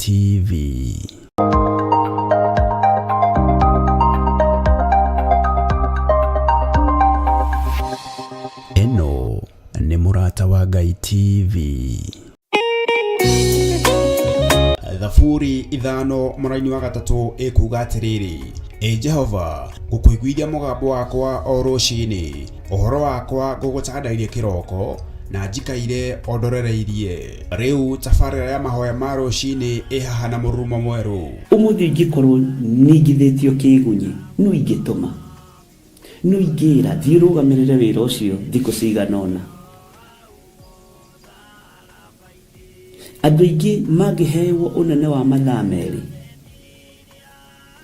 TV. Eno nĩ Mũrata wa Ngai TV. Thaburi 5 mũraini wa 3 ĩkuuga atĩrĩrĩ: Jehova, ngũkũiguithia mũgambo wakwa o rũciinĩ, ũhoro wakwa ngũgũcandairie kĩroko, na njikaire ondorereirie. Rĩu tabarĩra ya mahoya ma rũciinĩ ĩhaha na mũrurumo mwerũ. Ũmũthĩ ingĩkorwo ningithĩtio kĩgunyi, no ingĩtũma, no ingĩra thiĩ rũgamĩrĩre wĩra ũcio thikũ cigana ũna. Andũ aingĩ mangĩheyo ũnene wa mathaa merĩ,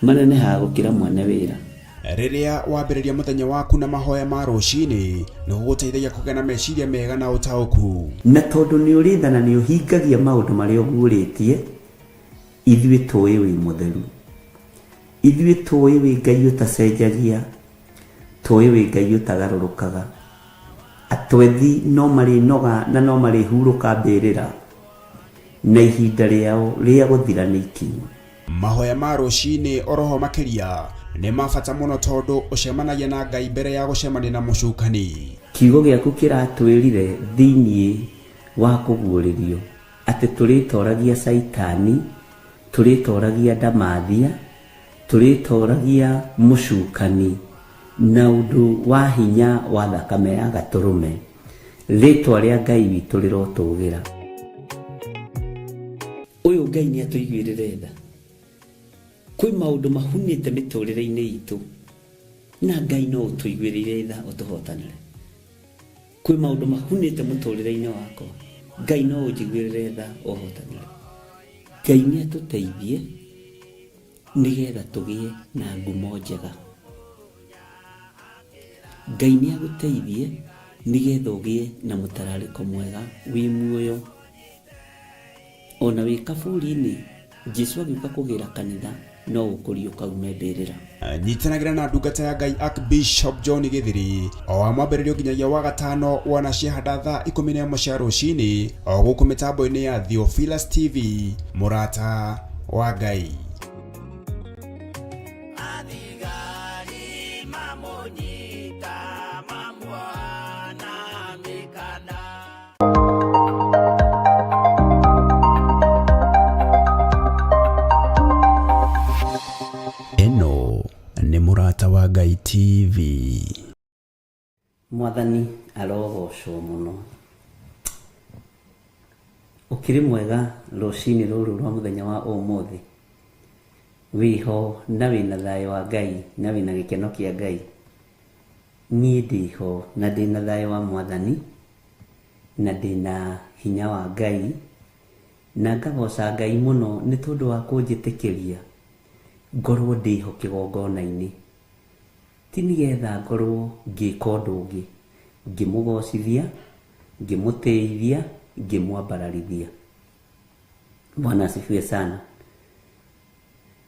manenehaga gũkĩra mwene wĩra. Rĩrĩa wambĩrĩria mũthenya waku na mahoya ma rũciinĩ, nĩ gũgũteithagia kũgĩa na meciria mega na ũtaũku. Na tondũ nĩ ũrĩtha na nĩ ũhingagia maũndũ marĩa ũguũrĩtie, ithuĩ tũĩ wĩ mũtheru, ithuĩ tũĩ wĩ Ngai ũtacenjagia, tũĩ wĩ Ngai ũtagarũrũkaga. Atwethi no marĩnoga na no marĩhurũka mbĩrĩra, na ihinda rĩao rĩa gũthira nĩ ikinyu. Mahoya ma rũciinĩ oroho makĩria nĩ mabata mũno tondũ ũcemanagia na Ngai mbere ya gũcemania na mũcukani. Kiugo gĩaku kĩratwĩrire thĩiniĩ wa kũguũrĩrio atĩ tũrĩtoragia Saitani, tũrĩtoragia ndamathia, tũrĩtoragia mũcukani na ũndũ wa hinya wa thakame ya gatũrũme. Rĩtwa rĩa Ngai witũ rĩrotũgĩra. Ũyũ Ngai nĩ atũiguĩrĩre tha. Kwĩ maũndũ mahunĩte mĩtũrĩre-inĩ itũ, na Ngai no ũtũiguĩrĩre tha ũtũhotanĩre. Kwĩ maũndũ mahunĩte mũtũrĩre-inĩ wakwa, Ngai no ũnjiguĩrĩre tha ũhotanĩre. Ngai nĩ atũteithie nĩgetha tũgĩe na ngumo njega. Ngai nĩ agũteithie nĩgetha ũgĩe na mũtararĩko mwega wĩ muoyo. Ona wĩ kaburi-inĩ, Jesũ agĩũka kũgĩra kanitha, no ũkũrio kaume mbĩrĩra. Nyitanagĩra na ndungata ya Ngai Archbishop John Gĩthiri o wa mwambĩrĩrio nginyagia wa gatano wana ciahanda thaa 11 cia rũciinĩ o gũkũ mĩtambo-inĩ ya Theophilus TV, Mũrata wa Ngai. Eno nĩ Mũrata wa Ngai TV. Mwathani arogocwo mũno. Ũkĩrĩ mwega rũciinĩ rũrũ rwa mũthenya wa ũmũthĩ, wĩho na wĩna thayũ wa Ngai na wĩna gĩkeno kĩa Ngai. Niĩ ndĩho na ndĩna thayũ wa Mwathani na ndĩna hinya wa Ngai, na ngagoca Ngai mũno nĩ tondũ wa kũnjĩtĩkĩria ngorwo ndĩho kĩgongona-inĩ. Ti nĩgetha ngorwo ngĩka ũndũ ũngĩ, ngĩmũgocithia, ngĩmũtĩithia, ngĩmwambararithia. Bwana asifiwe sana.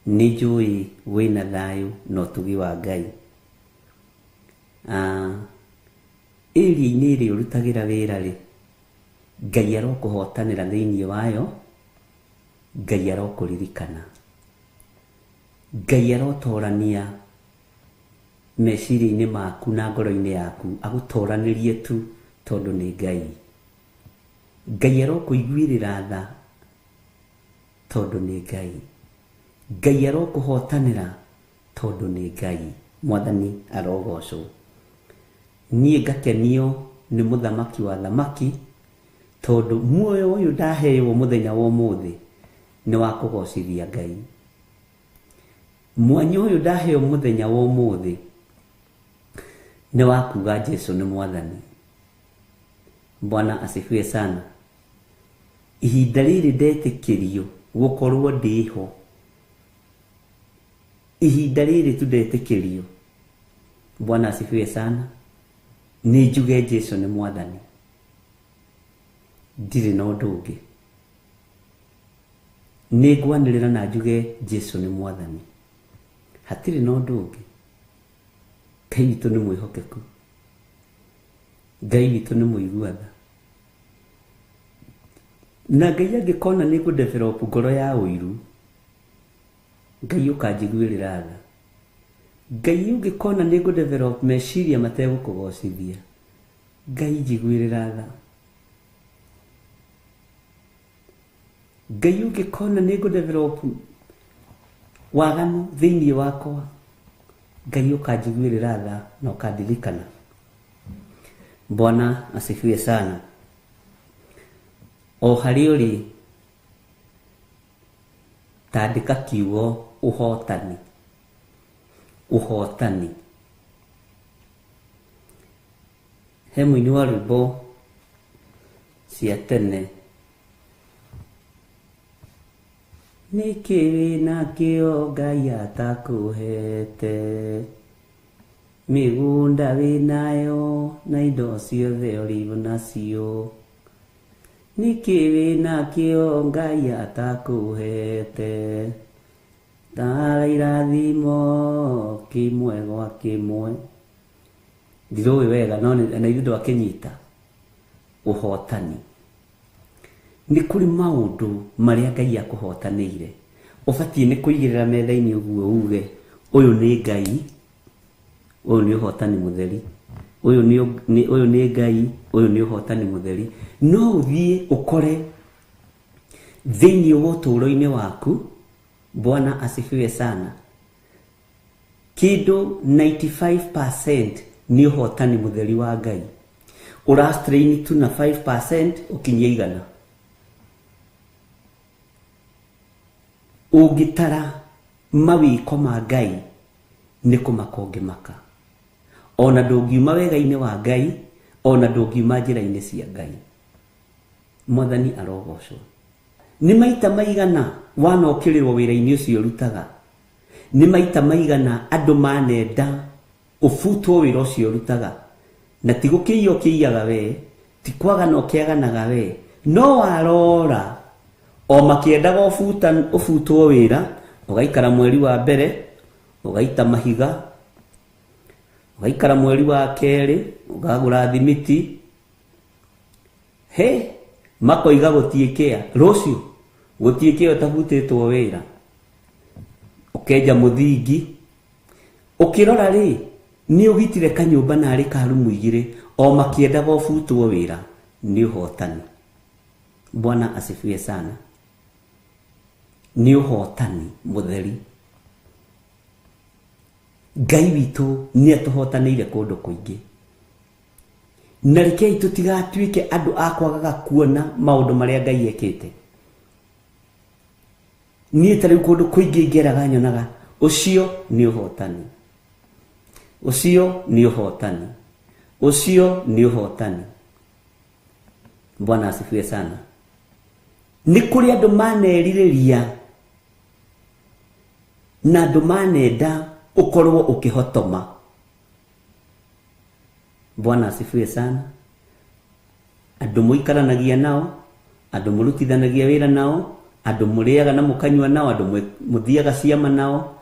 Nĩ njũĩ wĩna thayũ na ũtugi wa Ngai. Ĩria-inĩ ĩrĩa ũrutagĩra wĩra rĩ, Ngai arokũhotanĩra thĩiniĩ wayo, Ngai arokũririkana, Ngai arotorania meciria-inĩ maku na ngoro-inĩ yaku, agũtoranĩrie tu tondũ nĩ Ngai. Ngai arokũiguĩrĩra tha tondũ nĩ Ngai. Ngai arokũhotanĩra tondũ nĩ Ngai. Mwathani arogocwo. Niĩ ngakenio nĩ mũthamaki wa thamaki tondũ muoyo ũyũ ndaheo mũthenya wa ũmũthĩ nĩ wa kũgocithia Ngai. Mwanya ũyũ ndaheo mũthenya wa ũmũthĩ nĩ wa kuga Jesũ nĩ Mwathani. Bwana asifiwe sana. Ihinda rĩrĩ ndetĩkĩrio gũkorwo ndĩho, ihinda rĩrĩ tu ndetĩkĩrio, Bwana asifiwe sana, nĩ njuge Jesũ nĩ Mwathani. Ndirĩ na ũndũ ũngĩ. Nĩ ngwanĩrĩra na njuge Jesũ nĩ Mwathani. Hatirĩ na ũndũ ũngĩ. Ngai witũ nĩ mwĩhokeku. Ngai witũ nĩ mũigua tha. na Ngai angĩkona nĩ develop ngoro ya ũiru, Ngai ũkanjiguĩrĩra tha. Ngai ũngĩkona nĩ develop meciria mategũkũgocithia, Ngai njiguĩrĩra tha. Ngai ũngĩkona nĩ develop waganu thĩinĩ wakwa, Ngai ũkanjiguĩrĩra tha na ũkandirikana. Bwana asifiwe sana. O harĩ ũrĩ, tandĩka kiugo ũhotani. Ũhotani. He mũini wa rwĩmbo cia tene, nĩkĩ wĩnakĩo Ngai atakũhete, mĩgũnda wĩnayo na indo ciothe ũrĩ nacio, nĩkĩ wĩnakĩo Ngai atakũhete, tara irathimo kĩmwe gwa kĩmwe. Ndiroĩ wega no na ithuĩ ndwakĩnyita. Ũhotani. Nĩ kũrĩ maũndũ marĩa Ngai akũhotanĩire, ũbatiĩ nĩ kũigĩrĩra metha-inĩ ũguo uge, ũyũ nĩ Ngai, ũyũ nĩ ũhotani mũtheri, ũyũ nĩ Ngai, ũyũ nĩ ũhotani mũtheri. No ũthiĩ ũkore thĩinĩ wa ũtũũro-inĩ waku, Bwana asifiwe sana, kĩndũ 95% nĩ ũhotani mũtheri wa Ngai. Ũrastrain tu na 5% ũkinyie 100. Ũngĩtara mawĩko ma Ngai nĩ kũmaka ũngĩmaka. Ona ndũngiuma wega-inĩ wa Ngai, ona ndũngiuma njĩra-inĩ cia Ngai. Mwathani arogocwo. Nĩ maita maigana wana ũkĩrĩrwo wĩra-inĩ ũcio ũrutaga, nĩ maita maigana andũ manenda ũbutwo wĩra ũcio ũrutaga, na ti gũkĩiya ũkĩiyaga we, ti kwagana ũkĩaganaga we, no warora o makĩendaga ũbutwo wĩra, ũgaikara mweri wa mbere, ũgaita mahiga, ũgaikara mweri wa kerĩ, ũkagũra thimiti, he makoiga gũtiĩkĩa, rũciũ gũtiĩkĩa ũtabutĩtwo wĩra, ũkenja mũthingi, ũkĩrora rĩ, nĩ ũgitire kanyũmba narĩ ka rumu igĩrĩ, o makĩendaga ũbutwo wĩra. Nĩ ũhotani. Bwana asifiwe sana. Nĩ ũhotani mũtheri. Ngai witũ nĩ atũhotanĩire kũndũ kũingĩ, na rekei tũtigatuĩke andũ a kwagaga kuona maũndũ marĩa Ngai ekĩte. Niĩ tarĩu kũndũ kũingĩ ngeraga nyonaga ũcio nĩ ũhotani, ũcio nĩ ũhotani, ũcio nĩ ũhotani. Bwana asifiwe sana. Nĩ kũrĩ andũ manerirĩria na andũ manenda ũkorwo ũkĩhotoma. Bwana asifiwe sana. Andũ mũikaranagia nao, andũ mũrutithanagia wĩra nao, andũ mũrĩaga na mũkanyua nao, andũ mũthiaga ciama nao,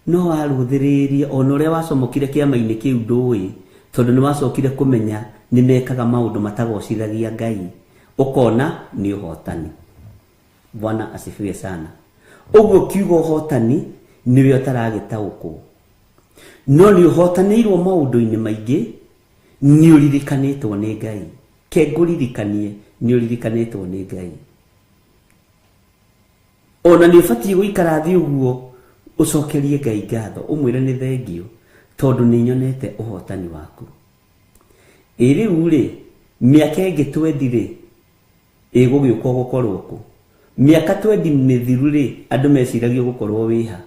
no warũthĩrĩria ona ũrĩa wacomokire kĩama-inĩ kĩu ndũĩ, tondũ nĩ wacokire kũmenya nĩ mekaga maũndũ matagocithagia Ngai, ũkona nĩ ũhotani. Bwana asifiwe sana. Ũguo kiugo ũhotani nĩwe ũtaragĩtaũkwo, no nĩ ũhotanĩirwo maũndũ-inĩ maingĩ, nĩ ũririkanĩtwo nĩ Ngai. Kengũririkanie nĩ ũririkanĩtwo nĩ Ngai. Ona nĩ ũbatiĩ gũikara thĩ ũguo ũcokerie Ngai ngatho, ũmwĩre nĩ thengio tondũ nĩ nyonete ũhotani waku. Rĩu rĩ, mĩaka ĩngĩ twendi-rĩ, ĩgũgĩũka gũkorwo kũ? Mĩaka 20 mĩthiru-rĩ, andũ meciragia gũkorwo wĩha.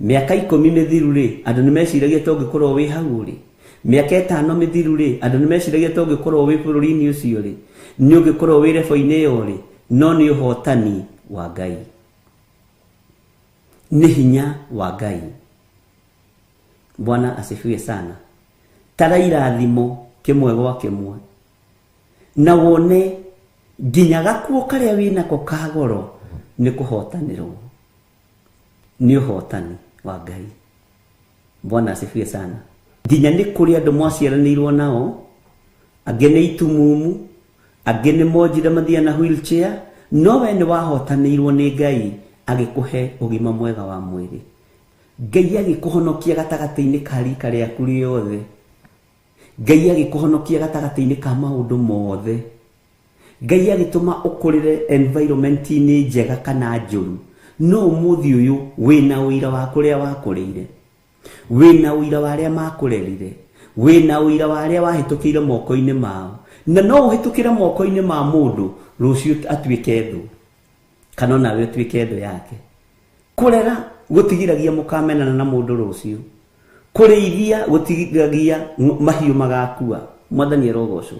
Mĩaka 10 mĩthiru-rĩ, andũ nĩ meciragia to ũngĩkorwo wĩ hau-rĩ. Mĩaka 5 mĩthiru-rĩ, andũ nĩ meciragia to ũngĩkorwo wĩ bũrũri-inĩ ũcio-rĩ, nĩ ũngĩkorwo wĩ rebo-inĩ ĩyo-rĩ, no nĩ ũhotani wa Ngai. Nĩ hinya wa Ngai. Bwana asifiwe sana. Tara irathimo kĩmwe gwa kĩmwe, na wone nginya gakuo karĩa wĩnako ka goro nĩ kũhotanĩrwo. Nĩ ũhotani wa Ngai. Bwana asifiwe sana. Nginya nĩ kũrĩ andũ mwaciaranĩirwo nao, angĩ nĩ itumumu, angĩ nĩ monjire mathia na wheelchair, no we ni wahotanĩirwo nĩ Ngai agĩkũhe ũgima mwega wa mwĩrĩ. Ngai agĩkũhonokia gatagatĩ-inĩ ka rika rĩaku rĩothe. Ngai agĩkũhonokia gatagatĩ-inĩ ka maũndũ mothe. Ngai agĩtũma ũkũrĩre environment-inĩ njega kana njũru. No ũmũthĩ ũyũ wĩna ũira wa kũrĩa wakũrĩire, wĩna ũira wa arĩa makũrerire, wĩna ũira wa arĩa wahĩtũkĩire moko-inĩ mao, na no ũhĩtũkĩre moko-inĩ ma mũndũ rũciũ atuĩke thũ, kana nawe ũtuĩke thũ yake. Kũrera gũtigiragia mũkamenana na mũndũ rũciũ, kũrĩithia gũtigiragia mahiũ magakua. Mwathani arogocwo.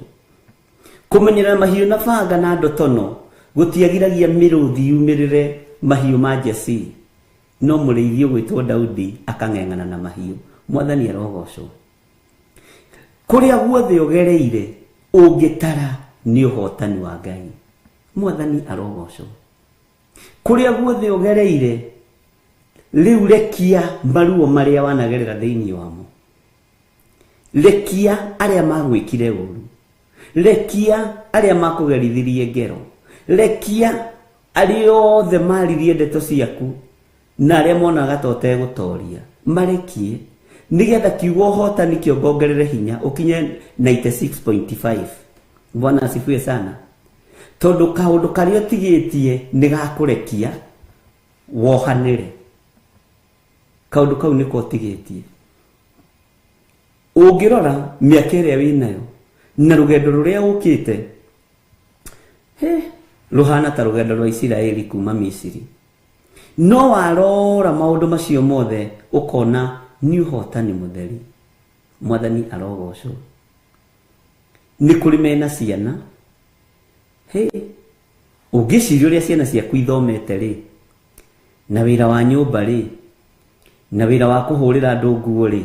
Kũmenyerera mahiũ na banga na ndotono gũtiagiragia mĩrũthi yumĩrĩre mahiũ ma Jesse, no mũrĩithio gwĩtwo Daudi akang'eng'ana na mahiũ. Mwathani arogocwo. Kũrĩa guothe ũgereire ũngĩtara nĩ ũhotani wa Ngai. Mwathani arogocwo. Kũrĩa guothe ũgereire rĩu rekia maruo marĩa wanagerera thĩinĩ wamo, rekia arĩa magwĩkire ũru, rekia arĩa makũgerithirie ngero, rekia arĩa othe maririe ndeto ciaku na arĩa monaga ta ũtegũtoria, marekie nigetha kiugo ũhotani kĩongongerere hinya ũkinye 96.5. Bwana asifiwe sana. Tondũ kaũndũ karĩa ũtigĩtie nĩ gakũrekia wohanĩre. Kaũndũ kau nĩko ũtigĩtie. Ũngĩrora mĩaka ĩrĩa wĩnayo na rũgendo rũrĩa ũkĩte, ruhana ta rũgendo rwa Isiraeli kuma Misiri. No warora maũndũ macio mothe ũkona nĩ ũhotani mũtheri. Mwathani arogocwo. Nĩ kũrĩ mena ciana. Ũngĩciria ũrĩa ciana ciaku ithomete rĩ, na wĩra wa nyũmba rĩ, na wĩra wa kũhũrĩra andũ nguo rĩ,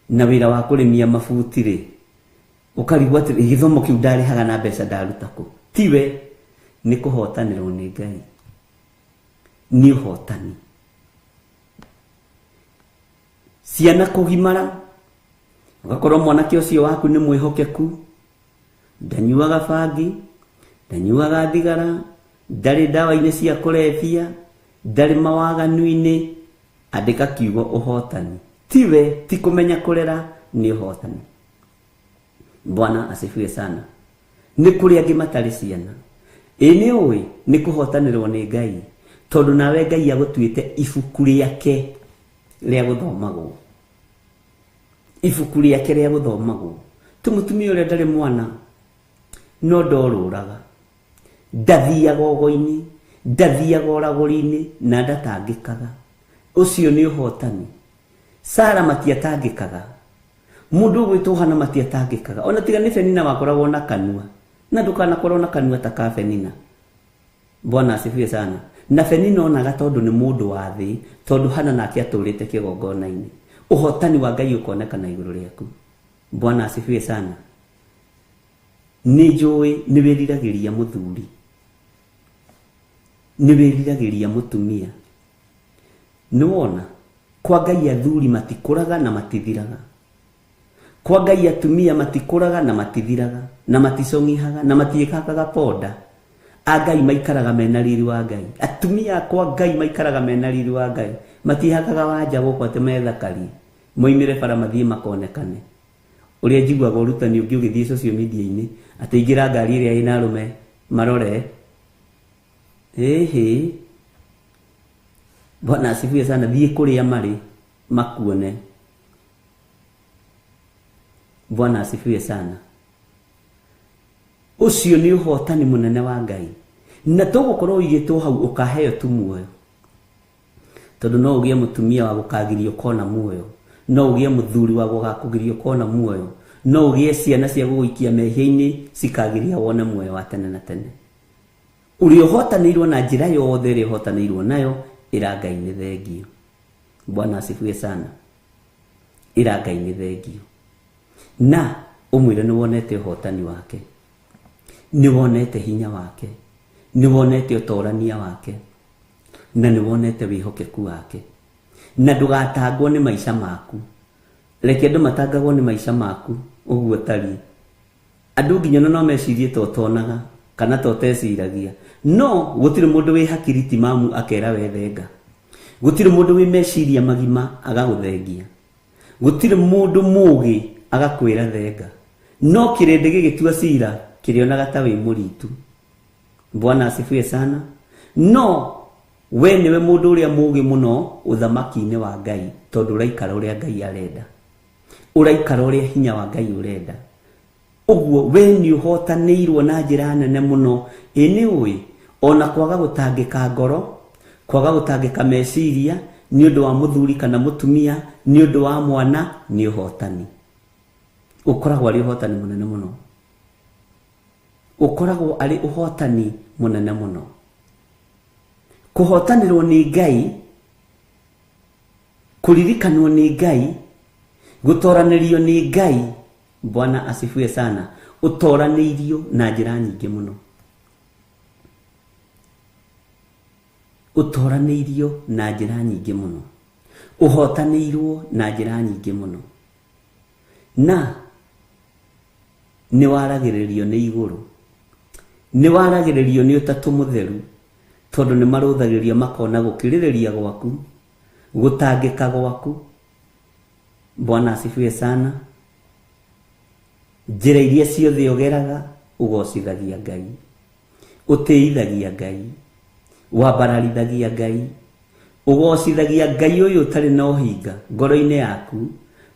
na wĩra wa kũrĩmia mabuti rĩ, ũkarigwo atĩ gĩthomo kĩu ndarĩhaga na mbeca ndaruta kũ? Tiwe, nĩ kũhotanĩrwo nĩ Ngai. Nĩ ũhotani. Ciana kũgimara, ũgakorwo mwanake ũcio waku nĩ mwĩhokeku, ndanyuaga bangi, ndanyuaga thigara, ndarĩ ndawa-inĩ cia kũrebia, ndarĩ mawaganu-inĩ, andĩka kiugo ũhotani. Tiwe, ti kũmenya kũrera, nĩ ũhotani. Bwana asifiwe sana. Nĩ kũrĩ angĩ matarĩ ciana. Nĩ ũĩ nĩ kũhotanĩrwo nĩ Ngai, tondũ nawe Ngai agũtuĩte ibuku rĩake rĩa gũthomagwo. Ibuku rĩake rĩa gũthomagwo. Tũmũtumia ũrĩa ndarĩ mwana no ndorũraga, ndathiaga ũgo-inĩ, ndathiaga ũragũri-inĩ na ndatangĩkaga. Ũcio nĩ ũhotani. Sara matiatangĩkaga. Mũndũ ũgwĩtwo Hana matiatangĩkaga. Ona tiga nĩ Penina wakoragwo na kanua, na ndũkanakorwo na kanua ta ka Penina. Bwana asifiwe sana. Na Penina onaga tondũ nĩ mũndũ wa thĩ, tondũ Hana nake atũrĩte kĩgongona-inĩ. Ũhotani wa Ngai ũkonekana igũrũ rĩaku. Bwana asifiwe sana. Nĩ njũĩ nĩ wĩriragĩria mũthuri, nĩ wĩriragĩria mũtumia. Nĩ wona kwa Ngai athuri matikũraga na matithiraga. Kwa Ngai atumia matikũraga na matithiraga, na maticong'ihaga na matiĩkakaga poda. Ngai maikaraga mena riri wa Ngai. Atumia kwa Ngai maikaraga mena riri wa Ngai. Matihakaga wanja gũkũ atĩ methakarie, moimĩre bara mathiĩ makonekane. Ũrĩa njiguaga ũrutani ũngĩ ũgĩthiĩ social media-inĩ, atĩ ingĩra ngari ĩrĩa ĩna arũme marore. Bwana asifiwe sana. Thiĩ kũrĩa marĩ makuone. Bwana asifiwe sana. Ũcio nĩ ũhotani mũnene wa Ngai. Na tũgũkorwo ũigĩtwo hau ũkaheo tu muoyo. Tondũ no ũgĩe mũtumia wa gũkagirio kona muoyo, no ũgĩe mũthuri wa gũgakũgirio kona muoyo, no ũgĩe ciana cia gũgũikia mehia-inĩ cikagiria wone muoyo wa tene na tene. Ũrĩa ũhotanĩirwo na njĩra yothe ĩrĩa ũhotanĩirwo nayo, ĩra Ngai nĩ thengio. Bwana asifiwe sana. Ĩra Ngai nĩ thengio. Na ũmwĩre nĩ wonete ũhotani wake, nĩ wonete hinya wake, nĩ wonete ũtorania wake, na nĩ wonete wĩhokeku wake. Na ndũgatangwo nĩ maica maku. Reke andũ matangagwo nĩ maica maku ũguo tari. Andũ nginya no mecirie to tonaga kana to teciragia. no gutire mundu wi hakiri timamu akera wethenga gutire mundu wi meciria magima agaguthengia gutire mundu mugi agakwira thenga no kirende gigitua cira kirionaga ta wi muritu. Bwana asifiwe sana. No we niwe mundu uria mugi muno uthamaki-ini wa Ngai tondu uraikara uria Ngai arenda, uraikara uria hinya wa Ngai urenda. Uguo we ni uhotanirwo na njira nene muno. Ini ui ona kwaga gutangika ngoro, kwaga gutangika meciria ni undu wa muthuri kana mutumia, ni undu wa mwana, ni uhotani. Ukoragwo ari uhotani munene muno, ukoragwo ari uhotani munene muno. Kuhotanirwo ni Ngai, kuririkanwo ni Ngai, gutoranirio ni Ngai. Bwana asifiwe sana. Utoranirio na njira nyingi muno, utoranirio na njira nyingi muno, uhotanirwo na njira nyingi muno, na ni waragiririo ni iguru, ni waragiririo ni utatu mutheru, tondu ni maruthagiriria makona gukiririria gwaku, gutangika gwaku. Bwana asifiwe sana. Njira iria ciothe ugeraga ugocithagia Ngai, utiithagia Ngai, wambararithagia Ngai, ugocithagia Ngai uyu utari na uhinga ngoro-ini yaku,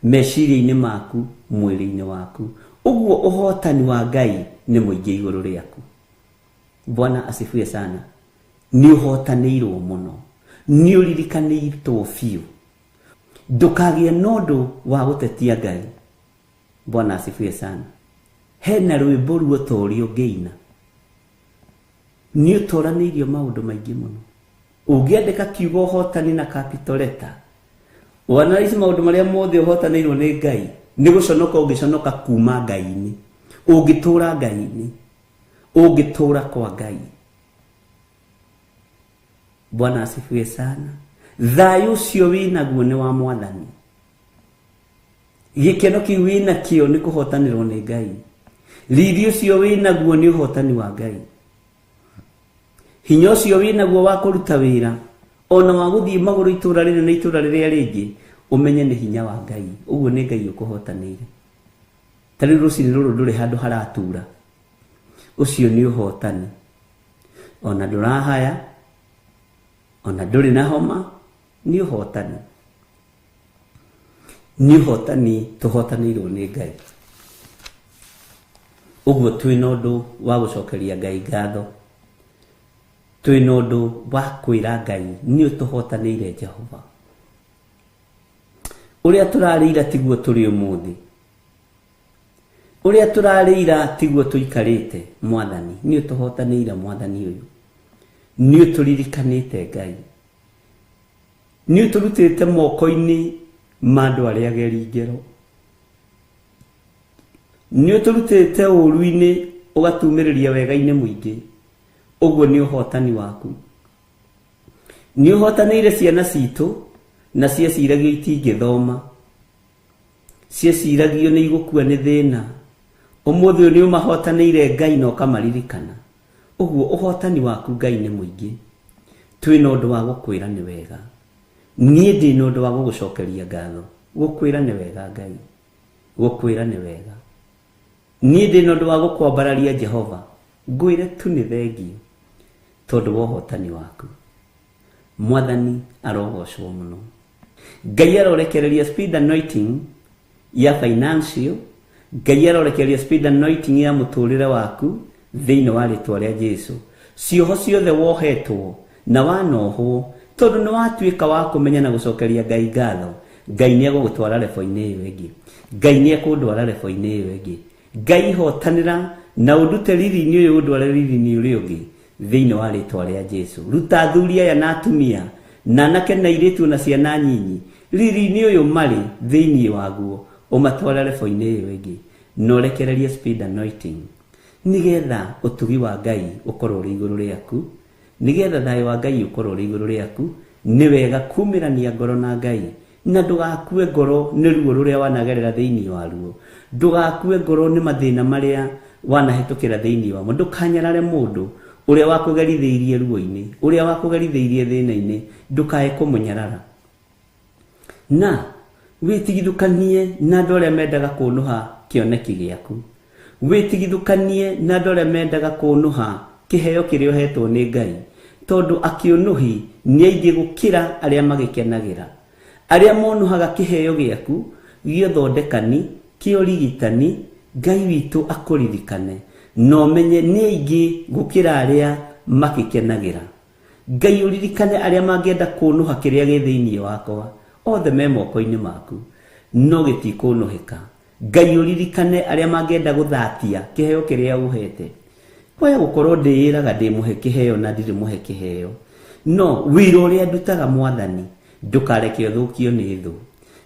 meciria-ini maku, mwiri-ini waku. Uguo uhotani wa Ngai ni muingi iguru riaku. Bwana asifiwe sana. Ni uhotanirwo muno, ni uririkanirwo fiu, ndukagie nondu wa gutetia Ngai. Bwana asifiwe sana. Hena rwimbo ruo tori ungiina, ni utoranirio maundu maingi muno. Ungiandika kiugo uhotani na capital letter, wana ici maundu maria mothe uhotanirwo ni Ngai, ni guconoka ungiconoka kuma Ngai-ini, ungitura Ngai-ini, ungitura kwa Ngai. Bwana asifiwe sana. Thayu ucio winaguo ni wa Mwathani. Gikeno kiu wina kio ni kuhotanirwo ni Ngai. Riri ucio winaguo ni uhotani wa Ngai. Hinya ucio winaguo wa kuruta wira, ona wa guthii maguru itura riri na itura riria ringi, umenye ni hinya wa Ngai. Uguo ni Ngai ukuhotanire. Tari rucini ruru nduri handu haratura, ucio ni uhotani. Ona ndurahaya, ona nduri na homa, ni uhotani. Ni uhotani tuhotanirwo ni Ngai. Uguo twina undu wa gucokeria Ngai ngatho, twina undu wa kwira Ngai ni utuhotanire Jehova. Uria turarira tiguo turi umuthi, uria turarira tiguo tuikarite. Mwathani ni utuhotanire. Mwathani uyu ni uturirikanite Ngai, ni uturutite moko-ini mandu aria ageri ngero, ni uturutite uru-ini ugatumiriria wega-ini muingi. Uguo ni uhotani waku. Ni uhotanire ciana citu na cia ciragio itingithoma, cia ciragio ni igukua ni thina. Umuthi uyu ni umahotanire Ngai na ukamaririkana. Uguo uhotani waku Ngai ni muingi. Twina undu wa gukwira ni wega, nie ndi na undu wa gugucokeria ngatho. Gukwira ni wega Ngai, gukwira ni wega. Nie ndi na undu wa gukwambararia Jehova, ngwire tu ni thengio tondu wa uhotani waku. Mwathani arogocwo muno. Ngai arorekereria speed anointing ya financial, Ngai arorekereria speed anointing ya muturire waku thiini wa ritwa ria Jesu. Cioho ciothe wohetwo na wanohwo tondu ni watuika wa kumenya na gucokeria Ngai ngatho. Ngai ni agugutwara level-ini iyo ingi, Ngai ni akundwara level-ini iyo ingi. Ngai hotanira na udute riri-ini uyu udware riri-ini uria ungi thiini wa ritwa ria Jesu. Ruta thuria ya na atumia na nake na iritu na ciana nyinyi riri-ini uyu mari thiini waguo umatwara level-ini iyo ingi. Norekereria speed anointing nigetha utugi wa Ngai ukorwo uri iguru riaku, nigetha thayo wa Ngai ukorwo uri iguru riaku. Ni wega kumirania ngoro na Ngai, na ndugakue ngoro ni ruo ruria wanagerera thiini waruo, ndugakue ngoro ni mathina maria wanahetukira thiini wamo. Ndukanyarare mundu uria wakugerithĩirie ruo-inĩ, uria wakugerithĩirie thĩna-inĩ, ndukae kũmũnyarara. Na witigithukanie na andũ arĩa mendaga kũnũha kĩoneki gĩaku, witigithukanie na andũ arĩa mendaga kũnũha kĩheo kĩrĩa ũhetwo nĩ Ngai, tondũ akĩũnũhi nĩ aingĩ gũkĩra arĩa magĩkenagĩra. Arĩa monũhaga kĩheo gĩaku gĩa ũthondekani, kĩa ũrigitani, Ngai witũ akũririkane na ũmenye nĩ aingĩ gũkĩra arĩa magĩkenagĩra. Ngai ũririkane arĩa mangĩenda kũnũha kĩrĩa gĩ thĩinĩ wakwa, othe me moko-inĩ maku, no gĩtikũnũhĩka. Ngai ũririkane arĩa mangĩenda gũthatia kĩheo kĩrĩa ũhete. Kwaya gũkorwo ndĩĩraga ndĩmũhe kĩheo na ndirĩ mũhe kĩheo, no wĩra ũrĩa ndutaga Mwathani ndũkareke ũthũkio nĩ thũ,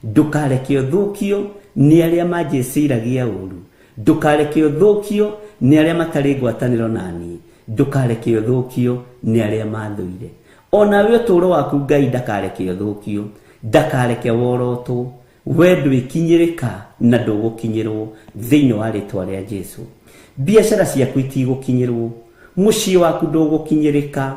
ndũkareke ũthũkio nĩ arĩa manjĩciragia ũru, ndũkareke ũthũkio nĩ arĩa matarĩ ngwatanĩro naniĩ, ndũkareke ũthũkio nĩ arĩa mathũire. Onawe ũtũũro waku Ngai ndakareke ũthũkio, ndakareke worotwo, we ndwĩkinyĩrĩka na ndũgũkinyĩrwo thĩinĩ wa rĩtwa rĩa Jesũ. Biacara ciaku itigũkinyĩrwo, mũciĩ waku ndũgũkinyĩrĩka,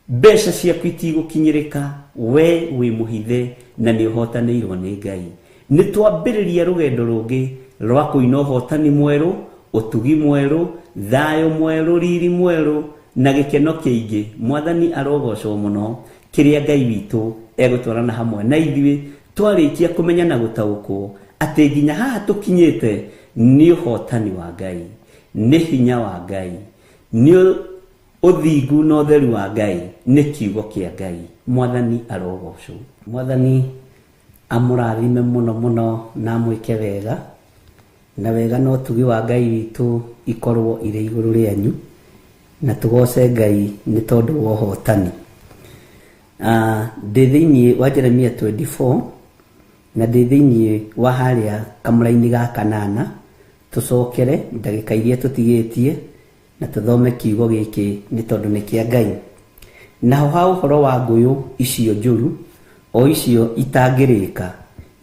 mbeca ciaku itigũkinyĩrĩka, we wĩ mũhithe na nĩ ũhotanĩirwo nĩ Ngai. Nĩ twambĩrĩria rũgendo rũngĩ rwa kũina ũhotani mwerũ, ũtugi mwerũ, thayũ mwerũ, riri mwerũ na gĩkeno kĩingĩ. Mwathani arogocwo mũno kĩrĩa Ngai witũ egũtwarana hamwe na ithuĩ twarĩkia kũmenya na gũtaũkwo atĩ nginya haha tũkinyĩte nĩ ũhotani wa Ngai, nĩ hinya wa Ngai, nĩ ũthingu na ũtheru wa Ngai, nĩ kiugo kĩa Ngai. Mwathani arogocwo. Mwathani amũrathime mũno mũno na amwĩke wega, na wega na ũtugi wa Ngai witũ ikorwo irĩ igũrũ rĩanyu, na tũgoce Ngai nĩ tondũ wa ũhotani. Ndĩ thĩinĩ wa Jeremia 24 na ndĩ thĩinĩ wa harĩa kamũra-inĩ ga 8, tũcokere ndagĩka iria tũtigĩtie na tũthome kiugo gĩkĩ nĩ tondũ nĩ kĩa Ngai. Naho ha ũhoro wa ngũyũ icio njũru, o icio itangĩrĩka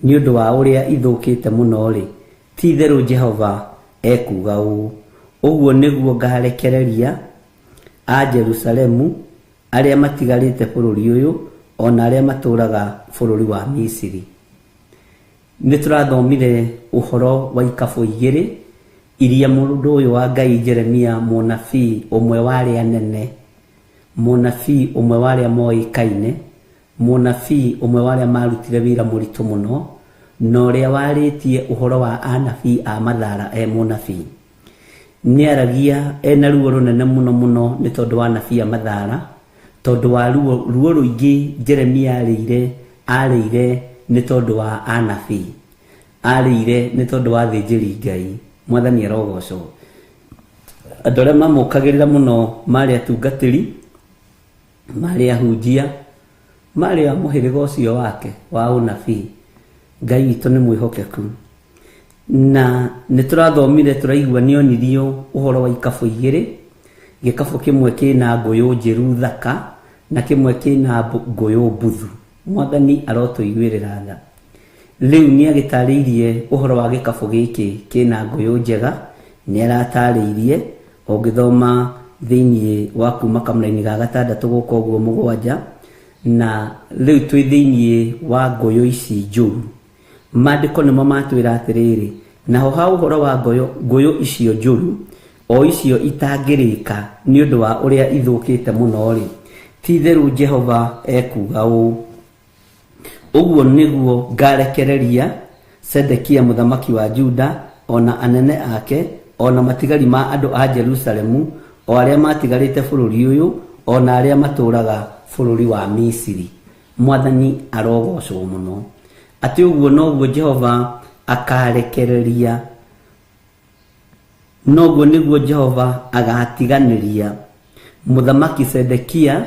nĩ ũndũ wa ũrĩa ithũkĩte mũno rĩ, ti itherũ Jehova ekuga ũũ: ũguo nĩguo ngarekereria a Jerusalemu arĩa matigarĩte bũrũri ũyũ, ona arĩa matũũraga bũrũri wa Misiri. Nĩ tũrathomire ũhoro wa ikabũ 2 iria mũndũ ũyũ wa Ngai Jeremia, mũnabii ũmwe wa arĩa anene, mũnabii ũmwe wa arĩa moĩkaine, mũnabii ũmwe wa arĩa marutire wĩra mũritũ mũno, na ũrĩa warĩtie ũhoro wa anabii a mathara mũnabii. Nĩ aragia ena ruo rũnene mũno mũno nĩ tondũ wa anabii a mathara, tondũ wa ruo rũingĩ Jeremia arĩire nĩ tondũ wa anabii, arĩire nĩ tondũ wa thĩnjĩri Ngai. Mwathani arogocwo. Andũ arĩa mamũkagĩrĩra mũno marĩ atungatĩri, marĩ ahunjia, marĩ a mũhĩrĩga ũcio wake wa ũnabii. Ngai witũ nĩ mwĩhokeku. Na nĩ tũrathomire, tũraigua nĩ onirio ũhoro wa ikabũ 2, gĩkabũ kĩmwe kĩna ngũyũ njĩru thaka na kĩmwe kĩna ngũyũ mbuthu. Mwathani arotũiguĩrĩra tha. Rĩu nĩ agĩtarĩirie ũhoro wa gĩkabũ gĩkĩ kĩna ngũyũ njega, nĩ aratarĩirie ũngĩthoma thĩinĩ wa kuma kamũra-inĩ ga 6 gũkũ ũguo 7, na rĩu twĩ thĩinĩ wa ngũyũ ici njũru. Maandĩko nĩmo matwĩra atĩrĩrĩ, naho ha ũhoro wa ngũyũ icio njũru, o icio itangĩrĩka nĩ ũndũ wa ũrĩa ithũkĩte mũno rĩ, ti itherũ Jehova ekuga ũũ: ũguo nĩguo ngarekereria Sedekia mũthamaki wa Juda, ona anene ake, ona matigari ma andũ a Jerusalemu, o arĩa matigarĩte bũrũri ũyũ, ona arĩa matũũraga bũrũri wa Misiri. Mwathani arogocwo mũno. Atĩ ũguo noguo Jehova akarekereria, noguo nĩguo Jehova agatiganĩria mũthamaki Sedekia,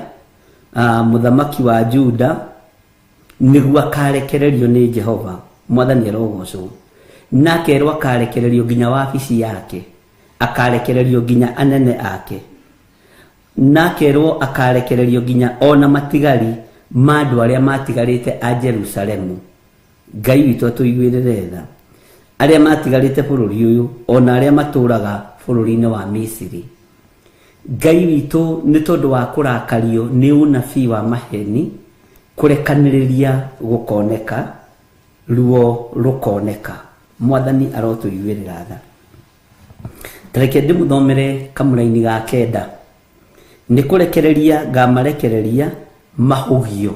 mũthamaki wa Juda, nĩguo akarekererio nĩ Jehova. Mwathani arogocwo. Nake erwo akarekererio nginya wabici yake, akarekererio nginya anene ake, nake erwo akarekererio nginya ona matigari ma andũ arĩa matigarĩte a Jerusalemu. Ngai witũ atũiguĩrĩre tha. Arĩa matigarĩte bũrũri ũyũ, ona arĩa matũũraga bũrũri-inĩ wa Misiri. Ngai witũ nĩ tondũ wa kũrakario nĩ ũnabii wa maheni, kũrekanĩrĩria gũkoneka, ruo rũkoneka. Mwathani arotũiguĩrĩra tha. Tareke ndĩmũthomere kamũra-inĩ ga kenda. Nĩ kũrekereria ngamarekereria mahũgio.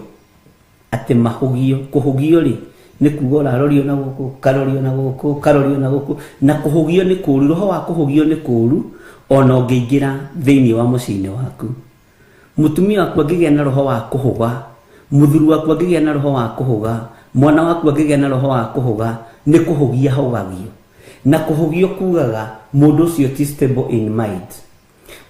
Atĩ mahũgio, kũhũgio rĩ nĩ kuga ũrarorio na gũkũ, karorio na gũkũ, karorio na gũkũ, na kũhũgio nĩ kũũru. Roho wa kũhũgio nĩ kũũru ona ũngĩingĩra thĩinĩ wa mũciĩ-inĩ waku. Mũtumia waku angĩgĩa na roho wa kũhũga, mũthuri waku angĩgĩa na roho wa kũhũga, mwana waku angĩgĩa na roho wa kũhũga, nĩ kũhũgia hũgagio. Na kũhũgio kugaga mũndũ ũcio ti stable in mind.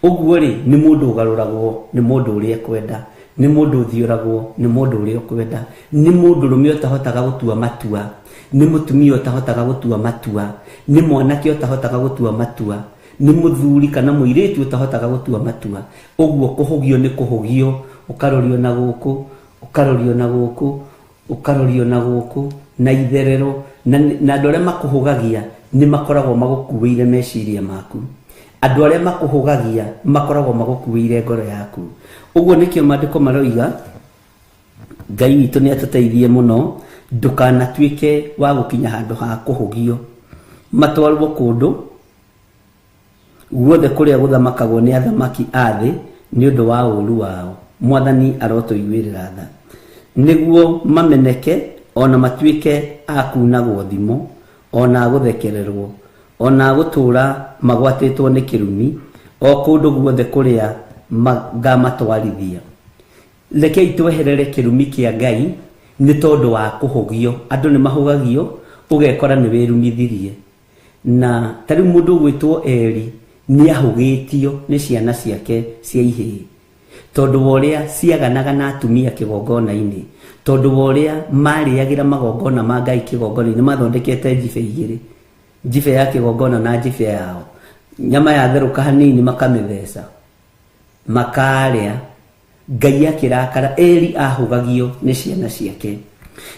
Ũguo rĩ nĩ mũndũ ũgarũragwo nĩ mũndũ ũrĩa ekwenda, nĩ mũndũ ũthiũragwo nĩ mũndũ ũrĩa ũkwenda, nĩ mũndũ rũme ũtahotaga gũtua matua, nĩ mũtumia ũtahotaga gũtua matua, nĩ mwanake ũtahotaga gũtua matua, nĩ mũthuri kana mũirĩtu ũtahotaga gũtua matua. Ũguo kũhũgio nĩ kũhũgio, ũkarorio na gũkũ, ũkarorio na gũkũ, ũkarorio na gũkũ, na itherero. Na andũ arĩa makũhũgagia nĩ makoragwo magũkuĩire meciria maku. Andũ arĩa makũhũgagia makoragwo magũkuĩire ngoro yaku. Ũguo nĩkĩo maandĩko maroiga Ngai witũ nĩ atũteithie mũno ndũkanatuĩke wa gũkinya handũ ha kũhũgio. Matwarwo kũndũ guothe kũrĩa gũthamakagwo nĩ athamaki a thĩ nĩ ũndũ wa ũũru wao. Mwathani arotũiguĩrĩra tha. Nĩguo mameneke ona matuĩke a kunagwo thimo, ona gũthekererwo, ona gũtũũra magwatĩtwo nĩ kĩrumi o kũndũ guothe kũrĩa ngamatwarithia. Rekei tweherere kĩrumi kĩa Ngai nĩ tondũ wa kũhũgio. Andũ nĩ mahũgagio ũgekora nĩ wĩrumithirie. Na tarĩ mũndũ ũgwĩtwo Eli nĩ ahũgĩtio nĩ ciana ciake cia ihĩĩ, tondũ wa ũrĩa ciaganaga na atumia kĩgongona-inĩ, tondũ wa ũrĩa marĩagĩra magongona ma Ngai kĩgongona-inĩ. Mathondekete njibe igĩrĩ, njibe ya kĩgongona na njibe yao. Nyama yatherũka hanini makamĩtheca makarĩa. Ngai akĩrakara, Eli ahũgagio nĩ ciana ciake.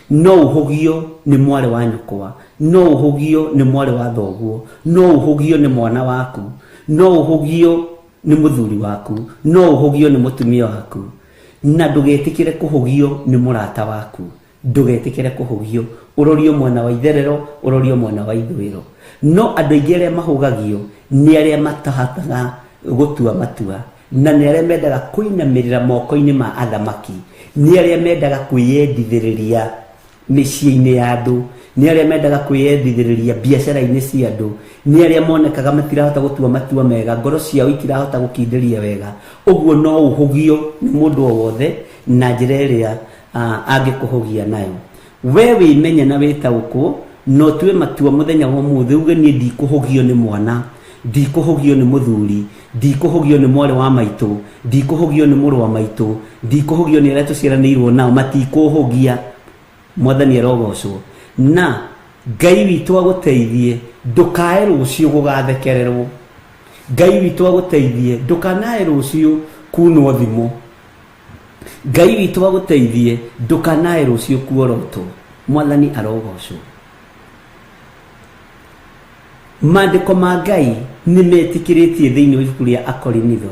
No ũhũgio nĩ mwarĩ wa nyũkwa, no ũhũgio nĩ mwarĩ wa thoguo, no ũhũgio nĩ mwana waku, no ũhũgio nĩ mũthuri waku, no ũhũgio nĩ mũtumia waku. Na ndũgetĩkĩre kũhũgio nĩ mũrata waku, ndũgetĩkĩre kũhũgio. Ũrorio mwena wa itherero, ũrorio mwena wa ithũĩro. No andũ aingĩ arĩa mahũgagio nĩ arĩa matahotaga gũtua matua, na nĩ arĩa mendaga kũinamĩrĩra moko-inĩ ma athamaki, nĩ arĩa mendaga kwĩyendithĩrĩria mĩciĩ-inĩ ya andũ, nĩ arĩa mendaga kwĩyendithĩrĩria biacara-inĩ cia andũ, nĩ arĩa monekaga matirahota gũtua matua mega, ngoro ciao itirahota gũkindĩria wega. Ũguo no ũhũgio nĩ mũndũ o wothe na njĩra ĩrĩa angĩkũhũgia nayo. We wĩmenye na wĩtaũkwo, no tue matua mũthenya wa ũmũthĩ uge niĩ ndikũhũgio nĩ mwana, ndikũhũgio nĩ mũthuri, ndikũhũgio nĩ mwarĩ wa maitũ, ndikũhũgio nĩ mũrũ wa maitũ, ndikũhũgio nĩ arĩa tũciaranĩirwo nao, matikũhũgia. Mwathani arogocwo. Na Ngai witũ agũteithie ndũkae rũciũ gũgathekererwo. Ngai witũ agũteithie ndũkanae rũciũ kunwo thimo. Ngai witũ agũteithie ndũkanae rũciũ kuorotwo. Mwathani arogocwo. Maandĩko ma Ngai nĩ metĩkĩrĩtie thĩinĩ wa ibuku rĩa Akorinitho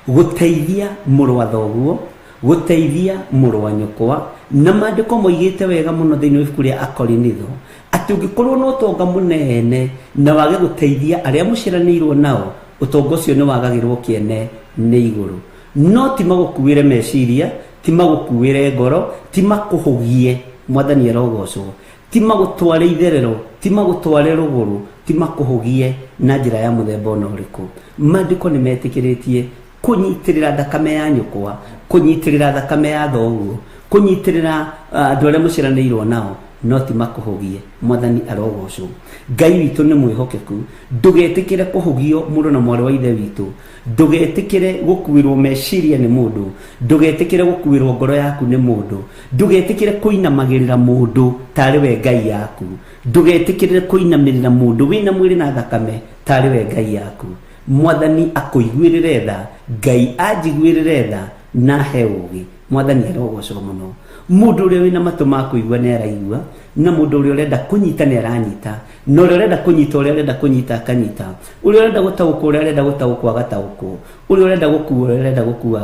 gũteithia mũrũ wa thoguo, gũteithia mũrũ wa nyũkwa. Na maandĩko moigĩte wega mũno thĩinĩ wa ibuku rĩa Akorinitho atĩ ũngĩkorwo na ũtonga mũnene na wage gũteithia arĩa mũciaranĩirwo nao, ũtonga ũcio nĩ wagagĩrwo kĩene nĩ igũrũ. No ti magũkuĩre meciria, ti magũkuĩre ngoro, ti makũhũgie. Mwathani arogocwo. Ti magũtware itherero, ti magũtware rũgũrũ, ti makũhũgie na njĩra ya mũthemba ona ũrĩkũ. Maandĩko nĩ metĩkĩrĩtie kũnyitĩrĩra thakame ya nyũkwa, kũnyitĩrĩra thakame ya thoguo, kũnyitĩrĩra andũ arĩa mũciaranĩirwo nao, no ti makũhũgie. Mwathani arogocwo. Ngai witũ nĩ mwĩhokeku. Ndũgetĩkĩre kũhũgio mũndũ na mwarĩ wa ithe witũ. Ndũgetĩkĩre gũkuĩrwo meciria nĩ mũndũ, ndũgetĩkĩre gũkuĩrwo ngoro yaku nĩ mũndũ, ndũgetĩkĩre kũinamagĩrĩra mũndũ tarĩ we Ngai yaku, ndũgetĩkĩre kũinamĩrĩra mũndũ wĩna mwĩrĩ na thakame tarĩ we Ngai yaku. Mwathani akũiguĩrĩre tha, Ngai anjiguĩrĩre tha na he ũũgĩ. mwathani arogocwo muno mundu uria wina matu ma kuigua ni araigua na mundu uria urenda kunyita ni aranyita no uria urenda kunyita uria urenda kunyita akanyita uria urenda gutauka uria urenda gutauka agatauka uria urenda gukua uria urenda gukua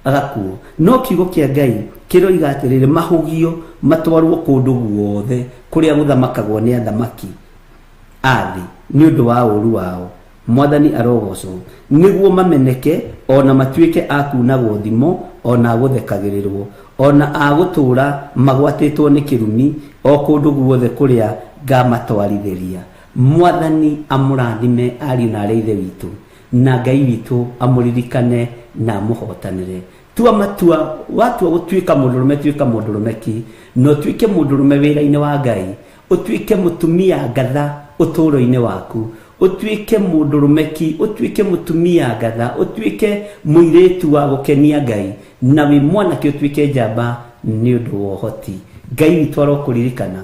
agakuo no kiugo kia Ngai kiroiga atiriri mahugio matwarwo kundu guothe kuria guthamakagwo ni athamaki athi ni undu wa uru wao mwathani arogocwo niguo mameneke ona matuike akunagwo thimo ona guthekagirirwo ona agutura magwatitwo ni kirumi o kundu guothe kuria ngamatwarithiria mwathani amurathime ari na reithe witu na Ngai witu amuririkane na muhotanire tua matua watu gutuika mundurume tuika mundurumeki no tuike mundurume wira-ini wa Ngai utuike mutumia ngatha uturo-ini waku utuike mundurumeki utuike mutumia ngatha utuike muiretu wa gukenia Ngai na wi mwanake utuike njamba ni undu wa uhoti Ngai witu arokuririkana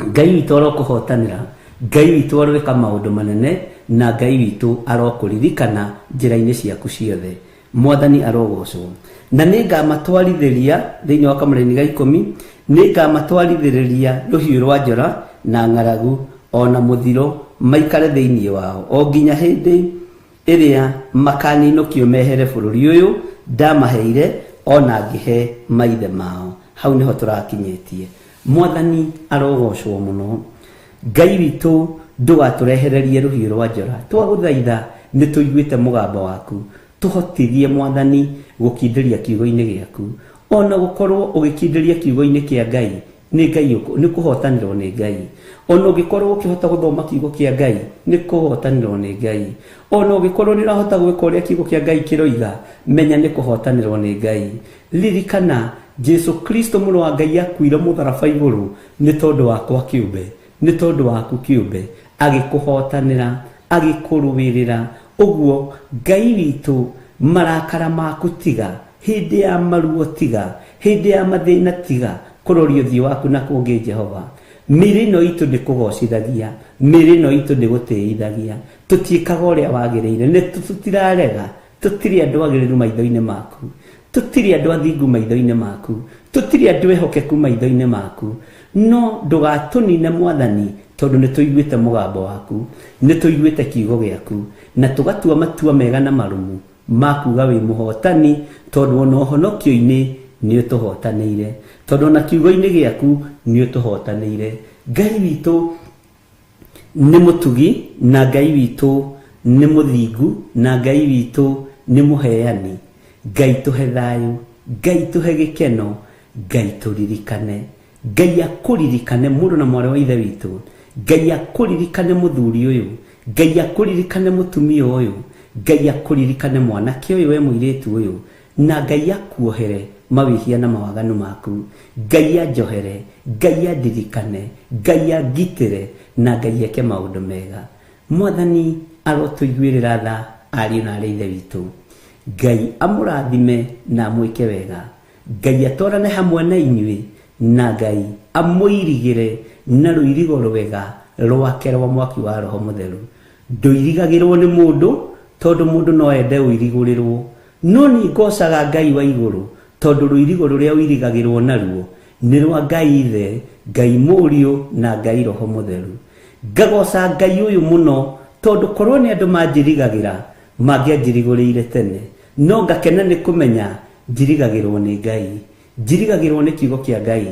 Ngai witu arokuhotanira Ngai witu aroreka maundu manene na Ngai witu arokuririkana njira-ini ciaku ciothe mwathani arogocwo na ningamatwarithiria thiini wa kamũra-inĩ ga 10 ningamatwarithiria ruhiũ rwa njora na ng'aragu ona muthiro maikare thiini wao o nginya hindi iria makaninukio mehere bururi uyu ndamaheire ona ngihe maithe mao hau niho turakinyetie mwathani arogocwo muno Ngai witu ndugaturehererie ruhiũ rwa njora twaguthaitha nituiguite mugambo waku tuhotithie mwathani gukindiria kiugo-ini giaku ona gukorwo ugikindiria kiugo-ini kia Ngai ni Ngai ni kuhotanirwo ni Ngai ona ugikorwo ukihota guthoma kiugo kia Ngai ni kuhotanirwo ni Ngai ona ugikorwo ni rahota gwika uria kiugo kia Ngai kiroiga menya ni kuhotanirwo ni Ngai ririkana Jesu Kristo mũrũ wa Ngai akuire mutharaba iguru ni tondu wakwa kiumbe ni tondu waku kiumbe agikuhotanira agikuruwirira uguo Ngai witu marakara maku tiga hindi ya maruo tiga hindi ya mathina tiga kurorio thio waku na kungi Jehova mirino itu ndikugocithagia mirino itu ndigutiithagia tutiikaga uria wagiriire ni tutirarega tutiri andu agiriru maitho-ini maku tutiri andu athingu maitho-ini maku tutiri andu ehokeku maitho-ini maku no ndugatunine mwathani tondu ni tuiguite mugambo waku ni tuiguite kiugo giaku na tugatua matua mega na marumu makuga wi muhotani tondu ona honokio-ini ni utuhotanire tondu na kiugo-ini giaku ni utuhotanire Ngai witu ni mutugi na Ngai witu ni muthingu na Ngai witu ni muheani Ngai tuhe thayu Ngai tuhe gikeno Ngai turirikane Ngai akuririkane mundu na mwari wa ithe witu Ngai akuririkane muthuri uyu Ngai akuririkane mutumia uyu Ngai akuririkane mwanake uyu we muiretu uyu na Ngai akuohere mawihia na mawaganu maku Ngai anjohere Ngai andirikane Ngai angitire na Ngai eke maundu mega mwathani arotuiguirira tha ariu na arithe witu Ngai amurathime na amwike wega Ngai atorane hamwe na inyui na Ngai amuirigire na ruirigo rwega rwake rwa mwaki wa roho mutheru nduirigagirwo ni mundu tondu mundu no ende uirigurirwo no ni ngocaga Ngai wa iguru tondu ruirigo ruria uirigagirwo naruo ni rwa Ngai ithe Ngai murio na Ngai roho mutheru ngagoca Ngai uyu muno tondu korwo ni andu manjirigagira mangianjirigurire tene no ngakena ni kumenya njirigagirwo ni Ngai njirigagirwo ni kiugo kia Ngai